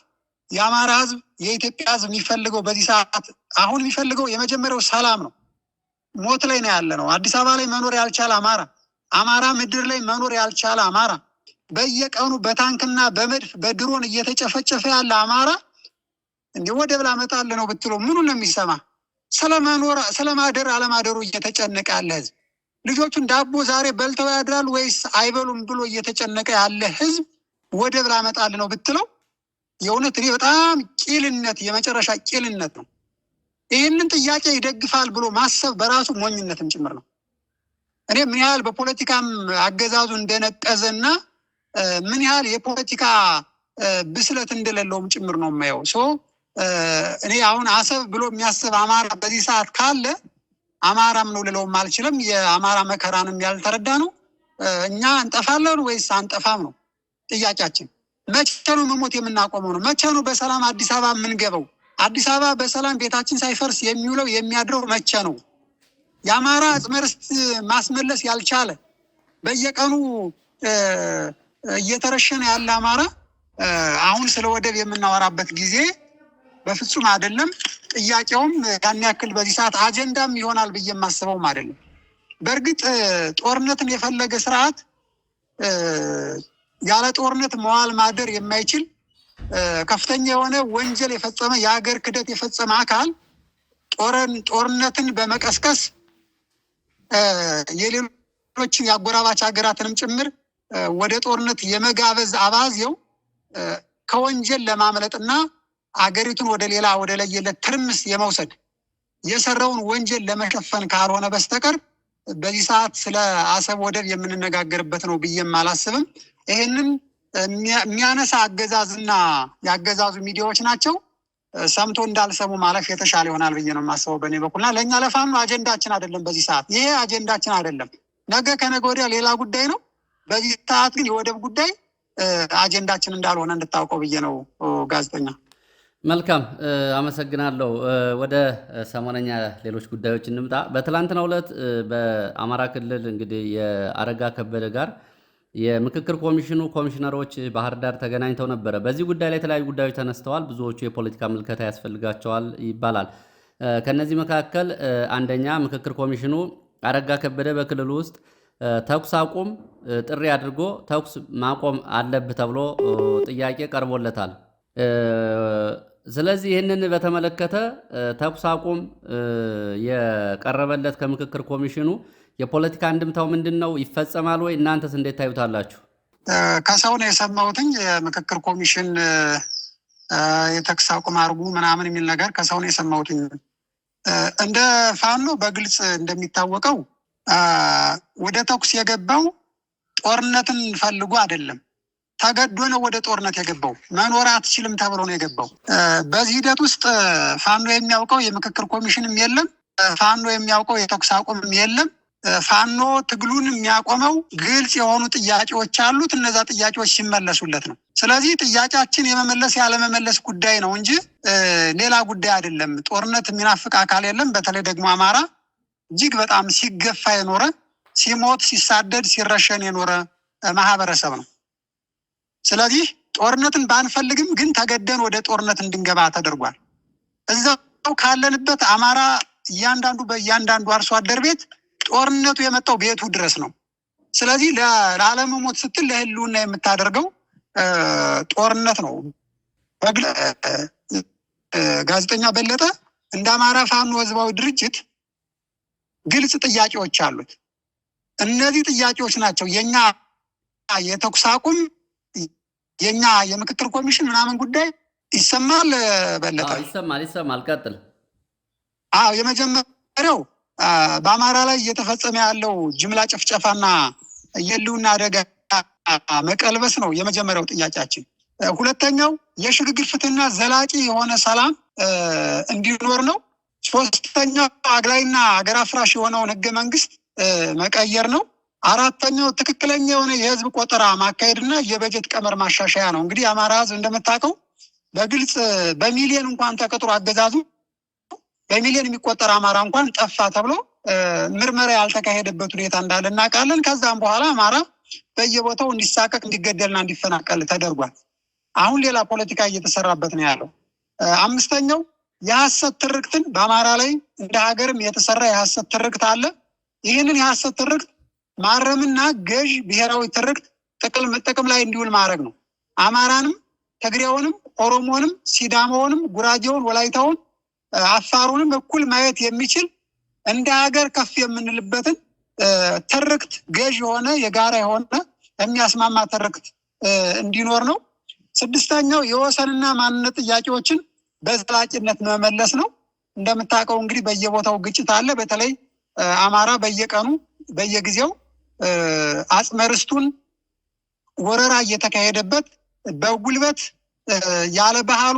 የአማራ ህዝብ የኢትዮጵያ ህዝብ የሚፈልገው በዚህ ሰዓት አሁን የሚፈልገው የመጀመሪያው ሰላም ነው። ሞት ላይ ነው ያለ ነው። አዲስ አበባ ላይ መኖር ያልቻለ አማራ ምድር ላይ መኖር ያልቻለ አማራ በየቀኑ በታንክና በመድፍ በድሮን እየተጨፈጨፈ ያለ አማራ እንዲህ ወደብ ላመጣልህ ነው ብትለው ምኑን ነው የሚሰማ? ስለማደር አለማደሩ እየተጨነቀ ያለ ህዝብ ልጆቹን ዳቦ ዛሬ በልተው ያድራል ወይስ አይበሉም ብሎ እየተጨነቀ ያለ ህዝብ ወደብ ላመጣልህ ነው ብትለው የእውነት እኔ በጣም ቂልነት የመጨረሻ ቂልነት ነው። ይህንን ጥያቄ ይደግፋል ብሎ ማሰብ በራሱ ሞኝነትም ጭምር ነው። እኔ ምን ያህል በፖለቲካም አገዛዙ እንደነቀዘና ምን ያህል የፖለቲካ ብስለት እንደሌለውም ጭምር ነው የማየው። እኔ አሁን አሰብ ብሎ የሚያስብ አማራ በዚህ ሰዓት ካለ አማራም ነው ልለውም አልችልም። የአማራ መከራንም ያልተረዳ ነው። እኛ እንጠፋለን ወይስ አንጠፋም ነው ጥያቄያችን። መቼ ነው መሞት የምናቆመው ነው? መቼ ነው በሰላም አዲስ አበባ የምንገባው? አዲስ አበባ በሰላም ቤታችን ሳይፈርስ የሚውለው የሚያድረው መቼ ነው? የአማራ አጽመ ርስት ማስመለስ ያልቻለ በየቀኑ እየተረሸነ ያለ አማራ አሁን ስለ ወደብ የምናወራበት ጊዜ በፍጹም አይደለም። ጥያቄውም ያን ያክል በዚህ ሰዓት አጀንዳም ይሆናል ብዬ የማስበውም አይደለም። በእርግጥ ጦርነትን የፈለገ ስርዓት ያለ ጦርነት መዋል ማደር የማይችል ከፍተኛ የሆነ ወንጀል የፈጸመ የሀገር ክህደት የፈጸመ አካል ጦርነትን በመቀስቀስ የሌሎችን የአጎራባች ሀገራትንም ጭምር ወደ ጦርነት የመጋበዝ አባዜው ከወንጀል ለማምለጥና አገሪቱን ወደ ሌላ ወደ ለየለት ትርምስ የመውሰድ የሰራውን ወንጀል ለመሸፈን ካልሆነ በስተቀር በዚህ ሰዓት ስለ አሰብ ወደብ የምንነጋገርበት ነው ብዬም አላስብም። ይህንን የሚያነሳ አገዛዝና የአገዛዙ ሚዲያዎች ናቸው። ሰምቶ እንዳልሰሙ ማለፍ የተሻለ ይሆናል ብዬ ነው የማስበው በእኔ በኩልና ለእኛ ለፋኖ አጀንዳችን አይደለም። በዚህ ሰዓት ይሄ አጀንዳችን አይደለም። ነገ ከነገ ወዲያ ሌላ ጉዳይ ነው። በዚህ ሰዓት ግን የወደብ ጉዳይ አጀንዳችን እንዳልሆነ እንድታውቀው ብዬ ነው። ጋዜጠኛ መልካም አመሰግናለሁ። ወደ ሰሞነኛ ሌሎች ጉዳዮች እንምጣ። በትላንትናው ዕለት በአማራ ክልል እንግዲህ የአረጋ ከበደ ጋር የምክክር ኮሚሽኑ ኮሚሽነሮች ባህር ዳር ተገናኝተው ነበረ። በዚህ ጉዳይ ላይ የተለያዩ ጉዳዮች ተነስተዋል። ብዙዎቹ የፖለቲካ ምልከታ ያስፈልጋቸዋል ይባላል። ከነዚህ መካከል አንደኛ ምክክር ኮሚሽኑ አረጋ ከበደ በክልሉ ውስጥ ተኩስ አቁም ጥሪ አድርጎ ተኩስ ማቆም አለብህ ተብሎ ጥያቄ ቀርቦለታል። ስለዚህ ይህንን በተመለከተ ተኩስ አቁም የቀረበለት ከምክክር ኮሚሽኑ የፖለቲካ አንድምታው ምንድን ነው? ይፈጸማል ወይ? እናንተስ እንዴት ታዩታላችሁ? ከሰው ነው የሰማሁትኝ። የምክክር ኮሚሽን የተኩስ አቁም አድርጉ ምናምን የሚል ነገር ከሰው ነው የሰማሁትኝ። እንደ ፋኖ በግልጽ እንደሚታወቀው ወደ ተኩስ የገባው ጦርነትን ፈልጎ አይደለም፣ ተገዶ ነው ወደ ጦርነት የገባው። መኖር አትችልም ተብሎ ነው የገባው። በዚህ ሂደት ውስጥ ፋኖ የሚያውቀው የምክክር ኮሚሽንም የለም፣ ፋኖ የሚያውቀው የተኩስ አቁምም የለም። ፋኖ ትግሉን የሚያቆመው ግልጽ የሆኑ ጥያቄዎች አሉት። እነዛ ጥያቄዎች ሲመለሱለት ነው። ስለዚህ ጥያቄያችን የመመለስ ያለመመለስ ጉዳይ ነው እንጂ ሌላ ጉዳይ አይደለም። ጦርነት የሚናፍቅ አካል የለም። በተለይ ደግሞ አማራ እጅግ በጣም ሲገፋ የኖረ ሲሞት፣ ሲሳደድ፣ ሲረሸን የኖረ ማህበረሰብ ነው። ስለዚህ ጦርነትን ባንፈልግም ግን ተገደን ወደ ጦርነት እንድንገባ ተደርጓል። እዛው ካለንበት አማራ በእያንዳንዱ አርሶ አደር ቤት ጦርነቱ የመጣው ቤቱ ድረስ ነው። ስለዚህ ለአለመሞት ስትል ለህልውና የምታደርገው ጦርነት ነው። ጋዜጠኛ በለጠ እንደ አማራ ፋኖ ህዝባዊ ድርጅት ግልጽ ጥያቄዎች አሉት። እነዚህ ጥያቄዎች ናቸው የኛ የተኩስ አቁም፣ የኛ የምክክር ኮሚሽን ምናምን ጉዳይ ይሰማል። በለጠ ይሰማል። ቀጥል። የመጀመሪያው በአማራ ላይ እየተፈጸመ ያለው ጅምላ ጭፍጨፋና የህልውና አደጋ መቀልበስ ነው የመጀመሪያው ጥያቄያችን። ሁለተኛው የሽግግር ፍትህና ዘላቂ የሆነ ሰላም እንዲኖር ነው። ሶስተኛው አግላይና ሀገር አፍራሽ የሆነውን ህገ መንግስት መቀየር ነው። አራተኛው ትክክለኛ የሆነ የህዝብ ቆጠራ ማካሄድና የበጀት ቀመር ማሻሻያ ነው። እንግዲህ የአማራ ህዝብ እንደምታውቀው በግልጽ በሚሊዮን እንኳን ተቀጥሮ አገዛዙ በሚሊዮን የሚቆጠር አማራ እንኳን ጠፋ ተብሎ ምርመራ ያልተካሄደበት ሁኔታ እንዳለ እናውቃለን። ከዛም በኋላ አማራ በየቦታው እንዲሳቀቅ፣ እንዲገደልና እንዲፈናቀል ተደርጓል። አሁን ሌላ ፖለቲካ እየተሰራበት ነው ያለው። አምስተኛው የሐሰት ትርክትን በአማራ ላይ እንደ ሀገርም የተሰራ የሐሰት ትርክት አለ። ይህንን የሐሰት ትርክት ማረምና ገዥ ብሔራዊ ትርክት ጥቅም ላይ እንዲውል ማድረግ ነው። አማራንም፣ ትግሬውንም፣ ኦሮሞንም፣ ሲዳማውንም፣ ጉራጌውን፣ ወላይታውን፣ አፋሩንም እኩል ማየት የሚችል እንደ ሀገር ከፍ የምንልበትን ትርክት ገዥ የሆነ የጋራ የሆነ የሚያስማማ ትርክት እንዲኖር ነው። ስድስተኛው የወሰንና ማንነት ጥያቄዎችን በዘላቂነት መመለስ ነው። እንደምታውቀው እንግዲህ በየቦታው ግጭት አለ። በተለይ አማራ በየቀኑ በየጊዜው አጽመ ርስቱን ወረራ እየተካሄደበት በጉልበት ያለ ባህሉ፣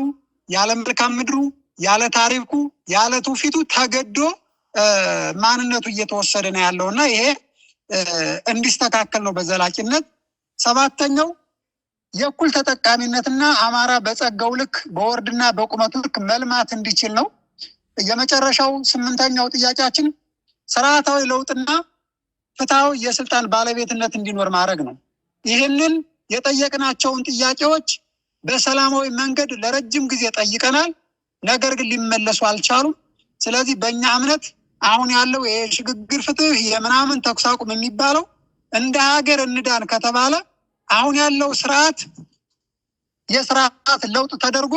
ያለ መልካም ምድሩ፣ ያለ ታሪኩ፣ ያለ ትውፊቱ ተገዶ ማንነቱ እየተወሰደ ነው ያለው እና ይሄ እንዲስተካከል ነው በዘላቂነት። ሰባተኛው የእኩል ተጠቃሚነትና አማራ በጸጋው ልክ በወርድና በቁመቱ ልክ መልማት እንዲችል ነው። የመጨረሻው ስምንተኛው ጥያቄያችን ስርዓታዊ ለውጥና ፍትሃዊ የስልጣን ባለቤትነት እንዲኖር ማድረግ ነው። ይህንን የጠየቅናቸውን ጥያቄዎች በሰላማዊ መንገድ ለረጅም ጊዜ ጠይቀናል። ነገር ግን ሊመለሱ አልቻሉም። ስለዚህ በእኛ እምነት አሁን ያለው የሽግግር ፍትህ የምናምን ተኩስ አቁም የሚባለው እንደ ሀገር እንዳን ከተባለ አሁን ያለው ስርዓት የስርዓት ለውጥ ተደርጎ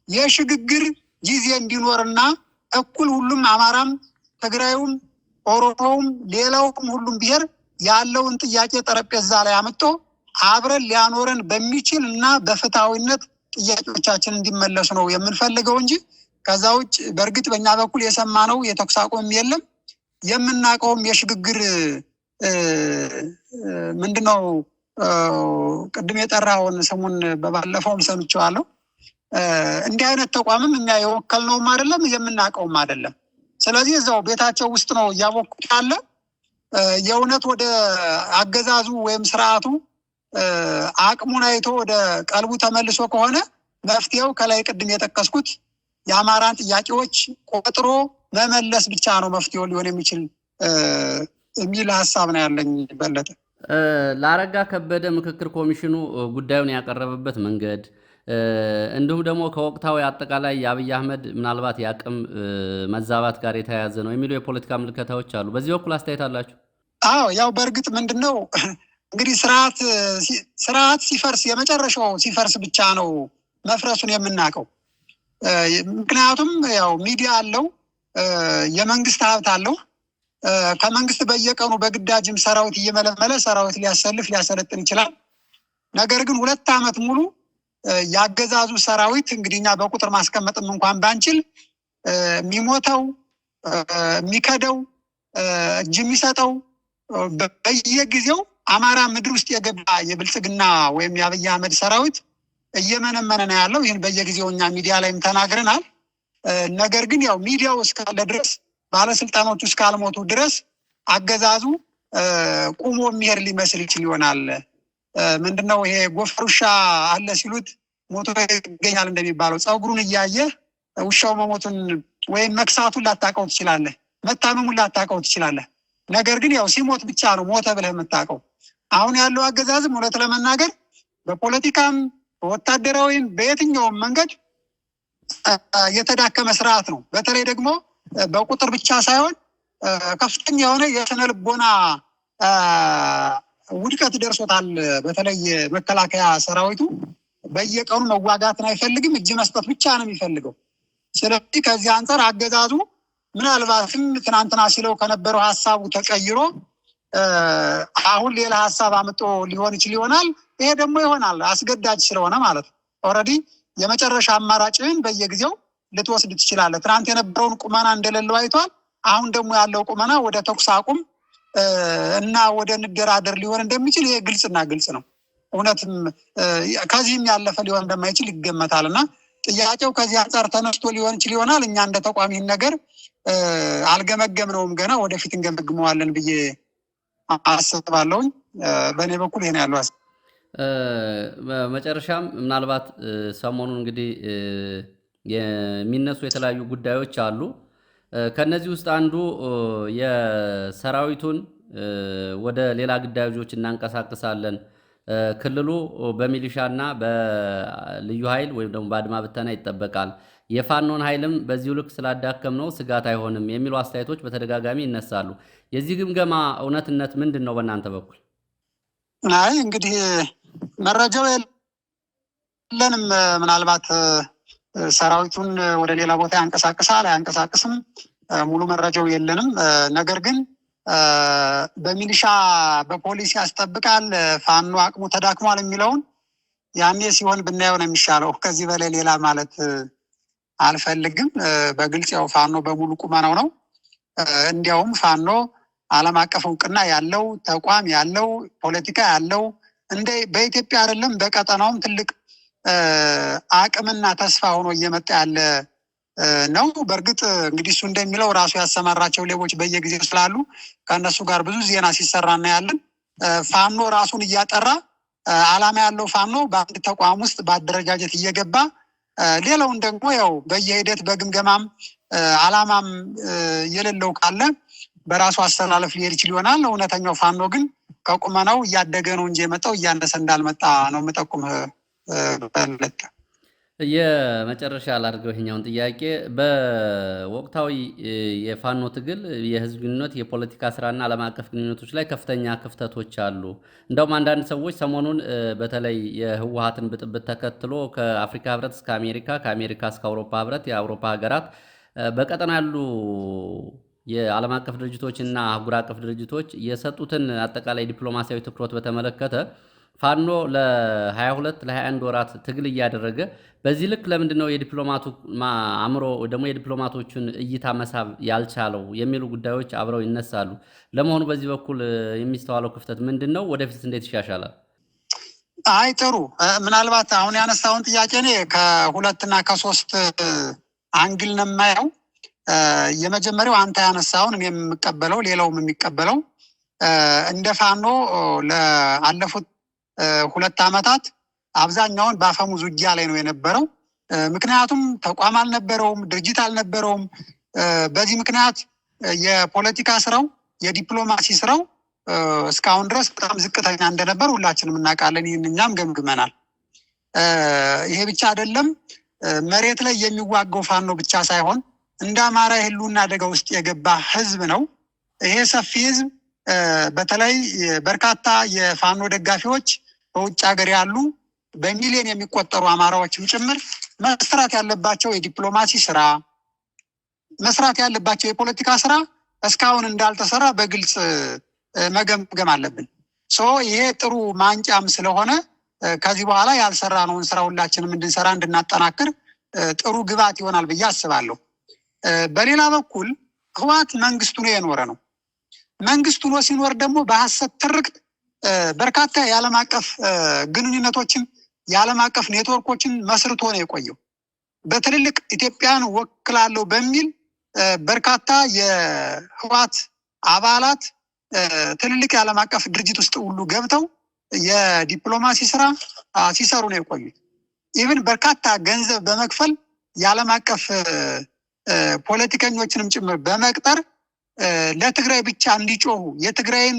የሽግግር ጊዜ እንዲኖርና እኩል ሁሉም አማራም፣ ትግራዩም፣ ኦሮሞውም፣ ሌላውም ሁሉም ብሔር ያለውን ጥያቄ ጠረጴዛ ላይ አምጥቶ አብረን ሊያኖረን በሚችል እና በፍትሃዊነት ጥያቄዎቻችን እንዲመለሱ ነው የምንፈልገው እንጂ ከዛ ውጭ በእርግጥ በእኛ በኩል የሰማነው የተኩስ አቁም የለም። የምናውቀውም የሽግግር ምንድነው ቅድም የጠራውን ስሙን በባለፈውም ሰምቼዋለሁ። እንዲህ አይነት ተቋምም እኛ የወከልነውም አይደለም የምናውቀውም አይደለም። ስለዚህ እዛው ቤታቸው ውስጥ ነው እያወቁት ያለ። የእውነት ወደ አገዛዙ ወይም ስርዓቱ አቅሙን አይቶ ወደ ቀልቡ ተመልሶ ከሆነ መፍትሄው ከላይ ቅድም የጠቀስኩት የአማራን ጥያቄዎች ቆጥሮ መመለስ ብቻ ነው መፍትሄው ሊሆን የሚችል የሚል ሀሳብ ነው ያለኝ። በለጠ ለአረጋ ከበደ ምክክር ኮሚሽኑ ጉዳዩን ያቀረበበት መንገድ እንዲሁም ደግሞ ከወቅታዊ አጠቃላይ የአብይ አህመድ ምናልባት የአቅም መዛባት ጋር የተያያዘ ነው የሚሉ የፖለቲካ ምልከታዎች አሉ። በዚህ በኩል አስተያየት አላችሁ? አዎ፣ ያው በእርግጥ ምንድን ነው እንግዲህ ስርዓት ሲፈርስ የመጨረሻው ሲፈርስ ብቻ ነው መፍረሱን የምናውቀው። ምክንያቱም ያው ሚዲያ አለው፣ የመንግስት ሀብት አለው። ከመንግስት በየቀኑ በግዳጅም ሰራዊት እየመለመለ ሰራዊት ሊያሰልፍ ሊያሰለጥን ይችላል። ነገር ግን 2 ዓመት ሙሉ ያገዛዙ ሰራዊት እንግዲህ እኛ በቁጥር ማስቀመጥም እንኳን ባንችል የሚሞተው የሚከደው እጅ የሚሰጠው በየጊዜው አማራ ምድር ውስጥ የገባ የብልጽግና ወይም የአብይ አህመድ ሰራዊት እየመነመነ ነው ያለው። ይህን በየጊዜው እኛ ሚዲያ ላይም ተናግረናል። ነገር ግን ያው ሚዲያው እስካለ ድረስ ባለስልጣኖቹ እስካልሞቱ ድረስ አገዛዙ ቁሞ የሚሄድ ሊመስል ይችል ይሆናል። ምንድነው ይሄ ጎፈር ውሻ አለ ሲሉት ሞቶ ይገኛል እንደሚባለው ፀጉሩን እያየ ውሻው መሞቱን ወይም መክሳቱን ላታውቀው ትችላለህ፣ መታመሙን ላታውቀው ትችላለህ። ነገር ግን ያው ሲሞት ብቻ ነው ሞተ ብለህ የምታውቀው። አሁን ያለው አገዛዝም እውነት ለመናገር በፖለቲካም በወታደራዊም በየትኛውም መንገድ የተዳከመ ስርዓት ነው። በተለይ ደግሞ በቁጥር ብቻ ሳይሆን ከፍተኛ የሆነ የስነ ልቦና ውድቀት ደርሶታል። በተለይ መከላከያ ሰራዊቱ በየቀኑ መዋጋትን አይፈልግም፣ እጅ መስጠት ብቻ ነው የሚፈልገው። ስለዚህ ከዚህ አንጻር አገዛዙ ምናልባትም ትናንትና ሲለው ከነበረው ሀሳቡ ተቀይሮ አሁን ሌላ ሀሳብ አምጦ ሊሆን ይችል ይሆናል። ይሄ ደግሞ ይሆናል አስገዳጅ ስለሆነ ማለት ነው። ኦልሬዲ የመጨረሻ አማራጭን በየጊዜው ልትወስድ ትችላለህ። ትናንት የነበረውን ቁመና እንደሌለው አይቷል። አሁን ደግሞ ያለው ቁመና ወደ ተኩስ አቁም እና ወደ ንደራደር ሊሆን እንደሚችል ይሄ ግልጽና ግልጽ ነው። እውነትም ከዚህም ያለፈ ሊሆን እንደማይችል ይገመታል። እና ጥያቄው ከዚህ አንጻር ተነስቶ ሊሆን ይችል ይሆናል። እኛ እንደ ተቋም ይህን ነገር አልገመገምነውም፣ ገና ወደፊት እንገመግመዋለን ብዬ አስባለሁኝ። በእኔ በኩል ይሄን ያለው መጨረሻም ምናልባት ሰሞኑን እንግዲህ የሚነሱ የተለያዩ ጉዳዮች አሉ። ከነዚህ ውስጥ አንዱ የሰራዊቱን ወደ ሌላ ግዳዮች እናንቀሳቅሳለን፣ ክልሉ በሚሊሻና በልዩ ኃይል ወይም ደግሞ በአድማ ብተና ይጠበቃል፣ የፋኖን ኃይልም በዚሁ ልክ ስላዳከም ነው ስጋት አይሆንም የሚሉ አስተያየቶች በተደጋጋሚ ይነሳሉ። የዚህ ግምገማ እውነትነት ምንድን ነው በእናንተ በኩል? አይ እንግዲህ መረጃው የለንም። ምናልባት ሰራዊቱን ወደ ሌላ ቦታ ያንቀሳቅሳል አያንቀሳቅስም ሙሉ መረጃው የለንም። ነገር ግን በሚሊሻ በፖሊስ ያስጠብቃል፣ ፋኖ አቅሙ ተዳክሟል የሚለውን ያኔ ሲሆን ብናየው ነው የሚሻለው። ከዚህ በላይ ሌላ ማለት አልፈልግም። በግልጽ ያው ፋኖ በሙሉ ቁመናው ነው። እንዲያውም ፋኖ ዓለም አቀፍ እውቅና ያለው ተቋም ያለው ፖለቲካ ያለው እንደ በኢትዮጵያ አይደለም በቀጠናውም ትልቅ አቅምና ተስፋ ሆኖ እየመጣ ያለ ነው። በእርግጥ እንግዲህ እሱ እንደሚለው ራሱ ያሰማራቸው ሌቦች በየጊዜው ስላሉ ከእነሱ ጋር ብዙ ዜና ሲሰራ እናያለን። ፋኖ ራሱን እያጠራ ዓላማ ያለው ፋኖ በአንድ ተቋም ውስጥ በአደረጃጀት እየገባ ሌላውን ደግሞ ያው በየሂደት በግምገማም ዓላማም የሌለው ካለ በራሱ አስተላለፍ ሊሄድ ይችል ይሆናል። እውነተኛው ፋኖ ግን ከቁመናው እያደገ ነው እንጂ የመጣው እያነሰ እንዳልመጣ ነው የምጠቁምህ። የመጨረሻ ላድርገው ይሄኛውን ጥያቄ። በወቅታዊ የፋኖ ትግል የህዝብ ግንኙነት፣ የፖለቲካ ስራና ዓለም አቀፍ ግንኙነቶች ላይ ከፍተኛ ክፍተቶች አሉ። እንደውም አንዳንድ ሰዎች ሰሞኑን በተለይ የህወሓትን ብጥብጥ ተከትሎ ከአፍሪካ ህብረት እስከ አሜሪካ፣ ከአሜሪካ እስከ አውሮፓ ህብረት፣ የአውሮፓ ሀገራት በቀጠና ያሉ የዓለም አቀፍ ድርጅቶችና አህጉር አቀፍ ድርጅቶች የሰጡትን አጠቃላይ ዲፕሎማሲያዊ ትኩረት በተመለከተ ፋኖ ለ22 ለ21 ወራት ትግል እያደረገ በዚህ ልክ ለምንድን ነው የዲፕሎማቱ አእምሮ ደግሞ የዲፕሎማቶቹን እይታ መሳብ ያልቻለው የሚሉ ጉዳዮች አብረው ይነሳሉ። ለመሆኑ በዚህ በኩል የሚስተዋለው ክፍተት ምንድን ነው? ወደፊት እንዴት ይሻሻላል? አይ ጥሩ። ምናልባት አሁን ያነሳውን ጥያቄ እኔ ከሁለትና ከሶስት አንግል ነው የማየው። የመጀመሪያው አንተ ያነሳውን እኔ የምቀበለው ሌላውም የሚቀበለው እንደ ፋኖ ለአለፉት 2 ዓመታት አብዛኛውን በአፈሙዝ ውጊያ ላይ ነው የነበረው። ምክንያቱም ተቋም አልነበረውም፣ ድርጅት አልነበረውም። በዚህ ምክንያት የፖለቲካ ስራው የዲፕሎማሲ ስራው እስካሁን ድረስ በጣም ዝቅተኛ እንደነበር ሁላችንም እናውቃለን። ይህን እኛም ገምግመናል። ይሄ ብቻ አይደለም፣ መሬት ላይ የሚዋጋው ፋኖ ብቻ ሳይሆን እንደ አማራ የህልውና አደጋ ውስጥ የገባ ህዝብ ነው። ይሄ ሰፊ ህዝብ በተለይ በርካታ የፋኖ ደጋፊዎች በውጭ ሀገር ያሉ በሚሊዮን የሚቆጠሩ አማራዎችም ጭምር መስራት ያለባቸው የዲፕሎማሲ ስራ፣ መስራት ያለባቸው የፖለቲካ ስራ እስካሁን እንዳልተሰራ በግልጽ መገምገም አለብን። ይሄ ጥሩ ማንጫም ስለሆነ ከዚህ በኋላ ያልሰራነውን ስራ ሁላችንም እንድንሰራ እንድናጠናክር ጥሩ ግብዓት ይሆናል ብዬ አስባለሁ። በሌላ በኩል ህወሓት መንግስቱ ነው የኖረ ነው። መንግስቱ ነው ሲኖር ደግሞ በሐሰት ትርክት በርካታ የዓለም አቀፍ ግንኙነቶችን የዓለም አቀፍ ኔትወርኮችን መስርቶ ነው የቆየው። በትልልቅ ኢትዮጵያን ወክላለሁ በሚል በርካታ የህወሓት አባላት ትልልቅ የዓለም አቀፍ ድርጅት ውስጥ ሁሉ ገብተው የዲፕሎማሲ ስራ ሲሰሩ ነው የቆዩት። ኢቭን በርካታ ገንዘብ በመክፈል የዓለም አቀፍ ፖለቲከኞችንም ጭምር በመቅጠር ለትግራይ ብቻ እንዲጮሁ የትግራይን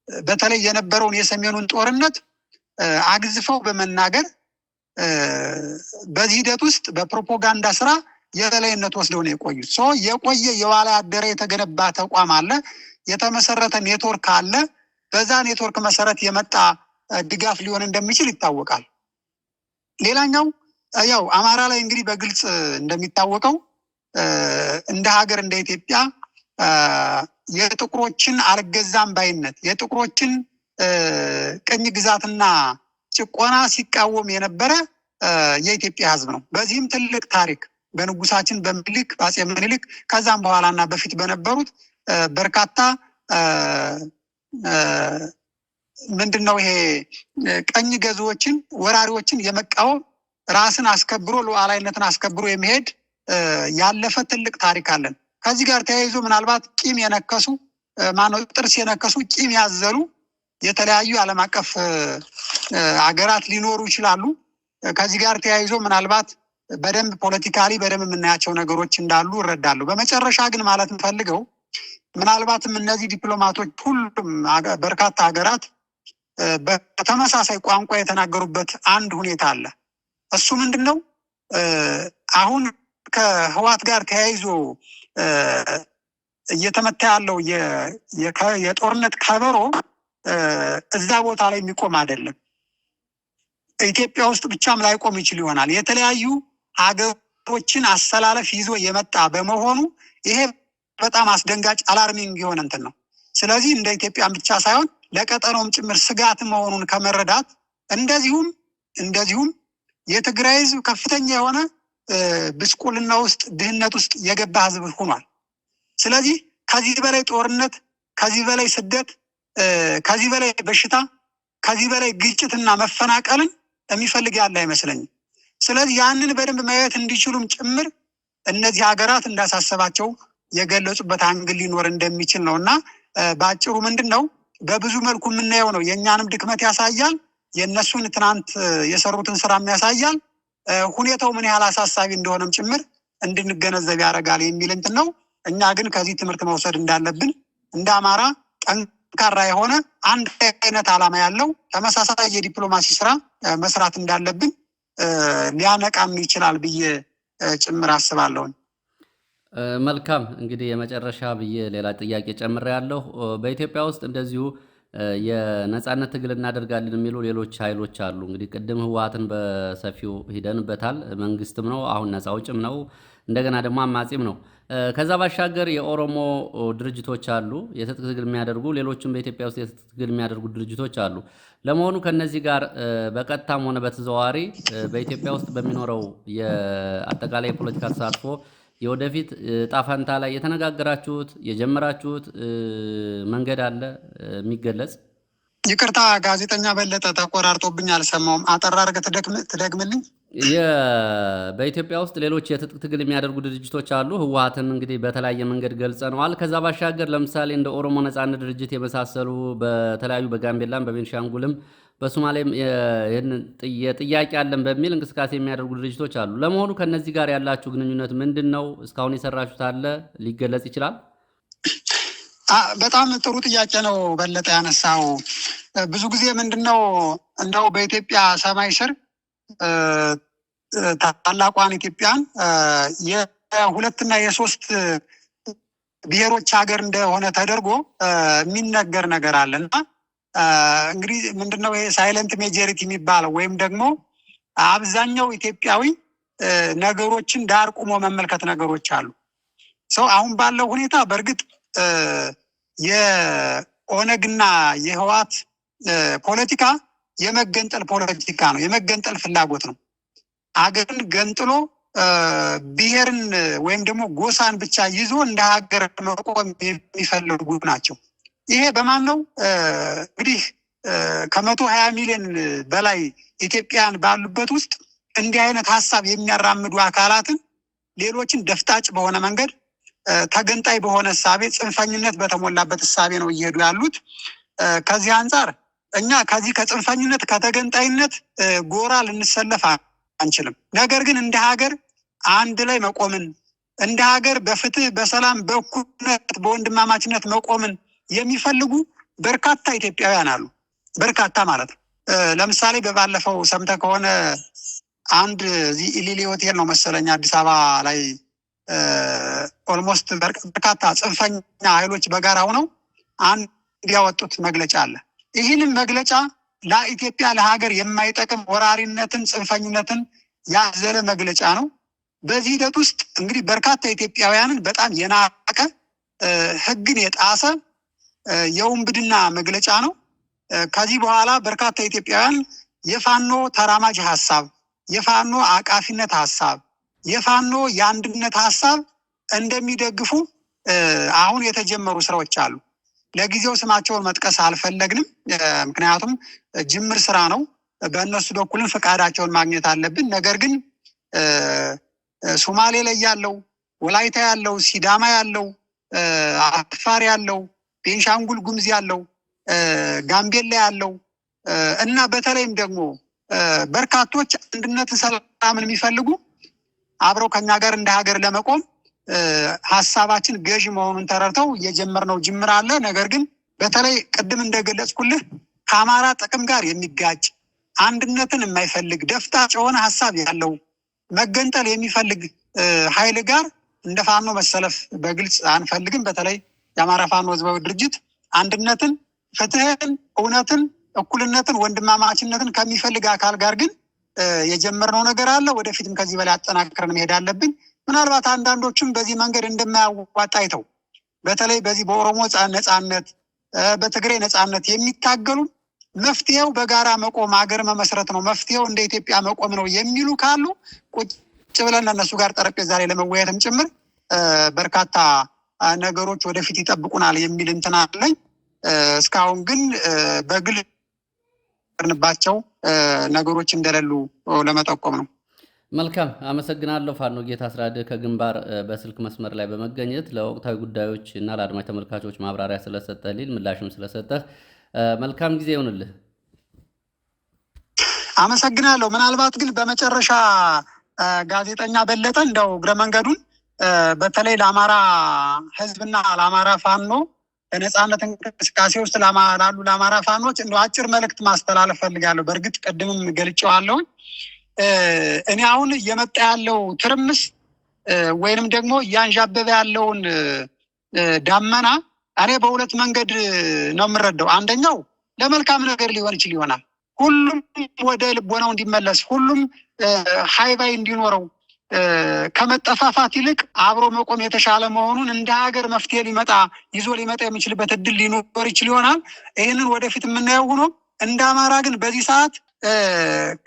በተለይ የነበረውን የሰሜኑን ጦርነት አግዝፈው በመናገር በዚህ ሂደት ውስጥ በፕሮፓጋንዳ ስራ የበላይነት ወስደው ነው የቆዩት። የቆየ የዋላ ያደረ የተገነባ ተቋም አለ፣ የተመሰረተ ኔትወርክ አለ። በዛ ኔትወርክ መሰረት የመጣ ድጋፍ ሊሆን እንደሚችል ይታወቃል። ሌላኛው ያው አማራ ላይ እንግዲህ በግልጽ እንደሚታወቀው እንደ ሀገር እንደ ኢትዮጵያ የጥቁሮችን አልገዛም ባይነት የጥቁሮችን ቅኝ ግዛትና ጭቆና ሲቃወም የነበረ የኢትዮጵያ ሕዝብ ነው። በዚህም ትልቅ ታሪክ በንጉሳችን በምኒልክ በአፄ ምኒልክ ከዛም በኋላና በፊት በነበሩት በርካታ ምንድነው ይሄ ቀኝ ገዢዎችን ወራሪዎችን የመቃወም ራስን አስከብሮ ሉዓላዊነትን አስከብሮ የመሄድ ያለፈ ትልቅ ታሪክ አለን። ከዚህ ጋር ተያይዞ ምናልባት ቂም የነከሱ ጥርስ የነከሱ ቂም ያዘሉ የተለያዩ ዓለም አቀፍ አገራት ሊኖሩ ይችላሉ። ከዚህ ጋር ተያይዞ ምናልባት በደንብ ፖለቲካሊ በደንብ የምናያቸው ነገሮች እንዳሉ እረዳለሁ። በመጨረሻ ግን ማለት የምፈልገው ምናልባትም እነዚህ ዲፕሎማቶች ሁሉም በርካታ ሀገራት በተመሳሳይ ቋንቋ የተናገሩበት አንድ ሁኔታ አለ። እሱ ምንድነው? አሁን ከህወሓት ጋር ተያይዞ እየተመታ ያለው የጦርነት ከበሮ እዛ ቦታ ላይ የሚቆም አይደለም። ኢትዮጵያ ውስጥ ብቻም ላይቆም ይችል ይሆናል። የተለያዩ ሀገሮችን አሰላለፍ ይዞ የመጣ በመሆኑ ይሄ በጣም አስደንጋጭ አላርሚንግ የሆነ እንትን ነው። ስለዚህ እንደ ኢትዮጵያ ብቻ ሳይሆን ለቀጠናውም ጭምር ስጋት መሆኑን ከመረዳት እንደዚሁም የትግራይ ህዝብ ከፍተኛ የሆነ ብስቁልና ውስጥ ድህነት ውስጥ የገባ ህዝብ ሆኗል። ስለዚህ ከዚህ በላይ ጦርነት፣ ከዚህ በላይ ስደት፣ ከዚህ በላይ በሽታ፣ ከዚህ በላይ ግጭትና መፈናቀልን የሚፈልግ ያለ አይመስለኝም። ስለዚህ ያንን በደንብ ማየት እንዲችሉም ጭምር እነዚህ ሀገራት እንዳሳሰባቸው የገለጹበት አንግል ሊኖር እንደሚችል ነው እና በአጭሩ ምንድን ነው በብዙ መልኩ የምናየው ነው። የእኛንም ድክመት ያሳያል፣ የእነሱን ትናንት የሰሩትን ስራም ያሳያል። ሁኔታው ምን ያህል አሳሳቢ እንደሆነም ጭምር እንድንገነዘብ ያደርጋል የሚል እንትን ነው። እኛ ግን ከዚህ ትምህርት መውሰድ እንዳለብን እንደ አማራ ጠንካራ የሆነ አንድ አይነት ዓላማ ያለው ተመሳሳይ የዲፕሎማሲ ስራ መስራት እንዳለብን ሊያነቃም ይችላል ብዬ ጭምር አስባለሁ። መልካም እንግዲህ የመጨረሻ ብዬ ሌላ ጥያቄ ጨምሬያለሁ። በኢትዮጵያ ውስጥ እንደዚሁ የነጻነት ትግል እናደርጋለን የሚሉ ሌሎች ኃይሎች አሉ። እንግዲህ ቅድም ህወሓትን በሰፊው ሂደንበታል። መንግስትም ነው፣ አሁን ነጻ አውጭም ነው፣ እንደገና ደግሞ አማጺም ነው። ከዛ ባሻገር የኦሮሞ ድርጅቶች አሉ የትጥቅ ትግል የሚያደርጉ፣ ሌሎችም በኢትዮጵያ ውስጥ የትጥቅ ትግል የሚያደርጉ ድርጅቶች አሉ። ለመሆኑ ከነዚህ ጋር በቀጥታም ሆነ በተዘዋዋሪ በኢትዮጵያ ውስጥ በሚኖረው የአጠቃላይ የፖለቲካ ተሳትፎ የወደፊት ጣፋንታ ላይ የተነጋገራችሁት የጀመራችሁት መንገድ አለ የሚገለጽ? ይቅርታ ጋዜጠኛ በለጠ ተቆራርጦብኝ አልሰማውም። አጠር አድርገህ ትደግምልኝ? በኢትዮጵያ ውስጥ ሌሎች የትጥቅ ትግል የሚያደርጉ ድርጅቶች አሉ። ህወሓትን እንግዲህ በተለያየ መንገድ ገልጸነዋል። ከዛ ባሻገር ለምሳሌ እንደ ኦሮሞ ነጻነት ድርጅት የመሳሰሉ በተለያዩ በጋምቤላም በቤንሻንጉልም በሶማሌም የጥያቄ አለን በሚል እንቅስቃሴ የሚያደርጉ ድርጅቶች አሉ። ለመሆኑ ከነዚህ ጋር ያላችሁ ግንኙነት ምንድን ነው? እስካሁን የሰራችሁት አለ ሊገለጽ ይችላል? በጣም ጥሩ ጥያቄ ነው በለጠ ያነሳው። ብዙ ጊዜ ምንድነው እንደው በኢትዮጵያ ሰማይ ስር ታላቋን ኢትዮጵያን የሁለትና የሶስት ብሔሮች ሀገር እንደሆነ ተደርጎ የሚነገር ነገር አለ እና እንግዲህ ምንድነው ይሄ ሳይለንት ሜጆሪቲ የሚባለው ወይም ደግሞ አብዛኛው ኢትዮጵያዊ ነገሮችን ዳር ቆሞ መመልከት ነገሮች አሉ። ሰው አሁን ባለው ሁኔታ በእርግጥ የኦነግና የህወሓት ፖለቲካ የመገንጠል ፖለቲካ ነው፣ የመገንጠል ፍላጎት ነው። አገርን ገንጥሎ ብሔርን ወይም ደግሞ ጎሳን ብቻ ይዞ እንደ ሀገር መቆም የሚፈልጉ ናቸው። ይሄ በማን ነው? እንግዲህ ከ120 ሚሊዮን በላይ ኢትዮጵያውያን ባሉበት ውስጥ እንዲህ አይነት ሀሳብ የሚያራምዱ አካላትን ሌሎችን ደፍጣጭ በሆነ መንገድ ተገንጣይ በሆነ እሳቤ ጽንፈኝነት በተሞላበት እሳቤ ነው እየሄዱ ያሉት። ከዚህ አንጻር እኛ ከዚህ ከጽንፈኝነት ከተገንጣይነት ጎራ ልንሰለፍ አንችልም። ነገር ግን እንደ ሀገር አንድ ላይ መቆምን፣ እንደ ሀገር በፍትህ በሰላም በእኩልነት በወንድማማችነት መቆምን የሚፈልጉ በርካታ ኢትዮጵያውያን አሉ። በርካታ ማለት ነው። ለምሳሌ በባለፈው ሰምተህ ከሆነ አንድ እዚህ ኢሊሊ ሆቴል ነው መሰለኝ አዲስ አበባ ላይ ኦልሞስት በርካታ ጽንፈኛ ኃይሎች በጋራ ሆነው አንድ ያወጡት መግለጫ አለ። ይህንን መግለጫ ለኢትዮጵያ ለሀገር የማይጠቅም ወራሪነትን ጽንፈኝነትን ያዘለ መግለጫ ነው። በዚህ ሂደት ውስጥ እንግዲህ በርካታ ኢትዮጵያውያንን በጣም የናቀ ሕግን የጣሰ የውንብድና መግለጫ ነው። ከዚህ በኋላ በርካታ ኢትዮጵያውያን የፋኖ ተራማጅ ሀሳብ፣ የፋኖ አቃፊነት ሀሳብ፣ የፋኖ የአንድነት ሀሳብ እንደሚደግፉ አሁን የተጀመሩ ስራዎች አሉ። ለጊዜው ስማቸውን መጥቀስ አልፈለግንም፣ ምክንያቱም ጅምር ስራ ነው። በእነሱ በኩልም ፈቃዳቸውን ማግኘት አለብን። ነገር ግን ሶማሌ ላይ ያለው፣ ወላይታ ያለው፣ ሲዳማ ያለው፣ አፋር ያለው፣ ቤንሻንጉል ጉምዝ ያለው፣ ጋምቤላ ያለው እና በተለይም ደግሞ በርካቶች አንድነትን፣ ሰላምን የሚፈልጉ አብረው ከኛ ጋር እንደ ሀገር ለመቆም ሀሳባችን ገዥ መሆኑን ተረድተው የጀመርነው ጅምር አለ። ነገር ግን በተለይ ቅድም እንደገለጽኩልህ ከአማራ ጥቅም ጋር የሚጋጭ አንድነትን የማይፈልግ ደፍጣጭ የሆነ ሀሳብ ያለው መገንጠል የሚፈልግ ኃይል ጋር እንደ ፋኖ መሰለፍ በግልጽ አንፈልግም። በተለይ የአማራ ፋኖ ህዝባዊ ድርጅት አንድነትን፣ ፍትህን፣ እውነትን፣ እኩልነትን፣ ወንድማማችነትን ከሚፈልግ አካል ጋር ግን የጀመርነው ነገር አለ። ወደፊትም ከዚህ በላይ አጠናክረን መሄድ አለብን። ምናልባት አንዳንዶችም በዚህ መንገድ እንደማያዋጣ አይተው በተለይ በዚህ በኦሮሞ ነጻነት፣ በትግራይ ነጻነት የሚታገሉ መፍትሄው በጋራ መቆም ሀገር መመስረት ነው፣ መፍትሄው እንደ ኢትዮጵያ መቆም ነው የሚሉ ካሉ ቁጭ ብለን እነሱ ጋር ጠረጴዛ ላይ ለመወያየትም ጭምር በርካታ ነገሮች ወደፊት ይጠብቁናል የሚል እንትን አለኝ። እስካሁን ግን በግል ባቸው ነገሮች እንደሌሉ ለመጠቆም ነው። መልካም አመሰግናለሁ። ፋኖ ጌታ አስራደ ከግንባር በስልክ መስመር ላይ በመገኘት ለወቅታዊ ጉዳዮች እና ለአድማጭ ተመልካቾች ማብራሪያ ስለሰጠህ ምላሽም ስለሰጠህ መልካም ጊዜ ይሁንልህ። አመሰግናለሁ። ምናልባት ግን በመጨረሻ ጋዜጠኛ በለጠ እንደው እግረ መንገዱን በተለይ ለአማራ ህዝብና ለአማራ ፋኖ በነጻነት እንቅስቃሴ ውስጥ ላሉ ለአማራ ፋኖች እንደው አጭር መልእክት ማስተላለፍ ፈልጋለሁ። በእርግጥ ቅድምም ገልጬዋለሁ። እኔ አሁን እየመጣ ያለው ትርምስ ወይንም ደግሞ እያንዣበበ ያለውን ዳመና እኔ በሁለት መንገድ ነው የምረዳው። አንደኛው ለመልካም ነገር ሊሆን ይችል ይሆናል። ሁሉም ወደ ልቦናው እንዲመለስ፣ ሁሉም ሃይባይ እንዲኖረው ከመጠፋፋት ይልቅ አብሮ መቆም የተሻለ መሆኑን እንደ ሀገር መፍትሄ ይዞ ሊመጣ የሚችልበት እድል ሊኖር ይችል ይሆናል። ይህንን ወደፊት የምናየው ሆኖ እንደ አማራ ግን በዚህ ሰዓት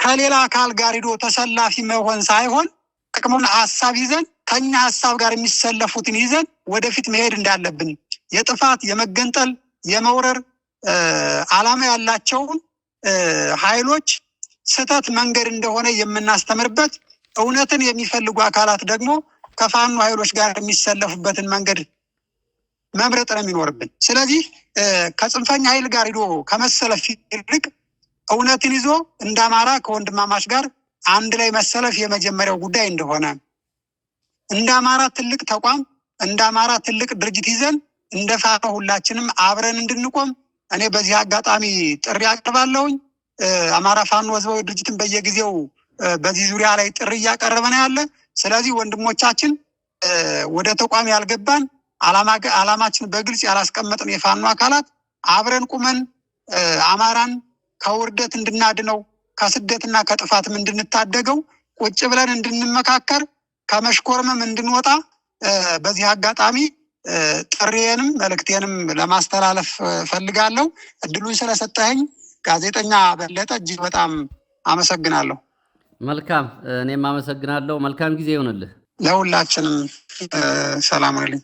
ከሌላ አካል ጋር ሂዶ ተሰላፊ መሆን ሳይሆን ጥቅሙን ሀሳብ ይዘን ከኛ ሀሳብ ጋር የሚሰለፉትን ይዘን ወደፊት መሄድ እንዳለብን የጥፋት የመገንጠል የመውረር ዓላማ ያላቸውን ኃይሎች ስህተት መንገድ እንደሆነ የምናስተምርበት፣ እውነትን የሚፈልጉ አካላት ደግሞ ከፋኖ ኃይሎች ጋር የሚሰለፉበትን መንገድ መምረጥ ነው የሚኖርብን። ስለዚህ ከጽንፈኛ ኃይል ጋር ሂዶ ከመሰለፍ ይልቅ እውነትን ይዞ እንደ አማራ ከወንድማማች ጋር አንድ ላይ መሰለፍ የመጀመሪያው ጉዳይ እንደሆነ፣ እንደ አማራ ትልቅ ተቋም እንደ አማራ ትልቅ ድርጅት ይዘን እንደ ፋኖ ሁላችንም አብረን እንድንቆም እኔ በዚህ አጋጣሚ ጥሪ አቅርባለሁኝ። አማራ ፋኖ ህዝባዊ ድርጅትን በየጊዜው በዚህ ዙሪያ ላይ ጥሪ እያቀረበ ነው ያለ። ስለዚህ ወንድሞቻችን ወደ ተቋም ያልገባን ዓላማችን በግልጽ ያላስቀመጥን የፋኖ አካላት አብረን ቁመን አማራን ከውርደት እንድናድነው ከስደትና ከጥፋትም እንድንታደገው ቁጭ ብለን እንድንመካከር ከመሽኮርመም እንድንወጣ በዚህ አጋጣሚ ጥሪዬንም መልእክቴንም ለማስተላለፍ ፈልጋለሁ። እድሉን ስለሰጠኸኝ ጋዜጠኛ በለጠ እጅግ በጣም አመሰግናለሁ። መልካም፣ እኔም አመሰግናለሁ። መልካም ጊዜ ይሁንልህ። ለሁላችንም ሰላም ይሁንልኝ።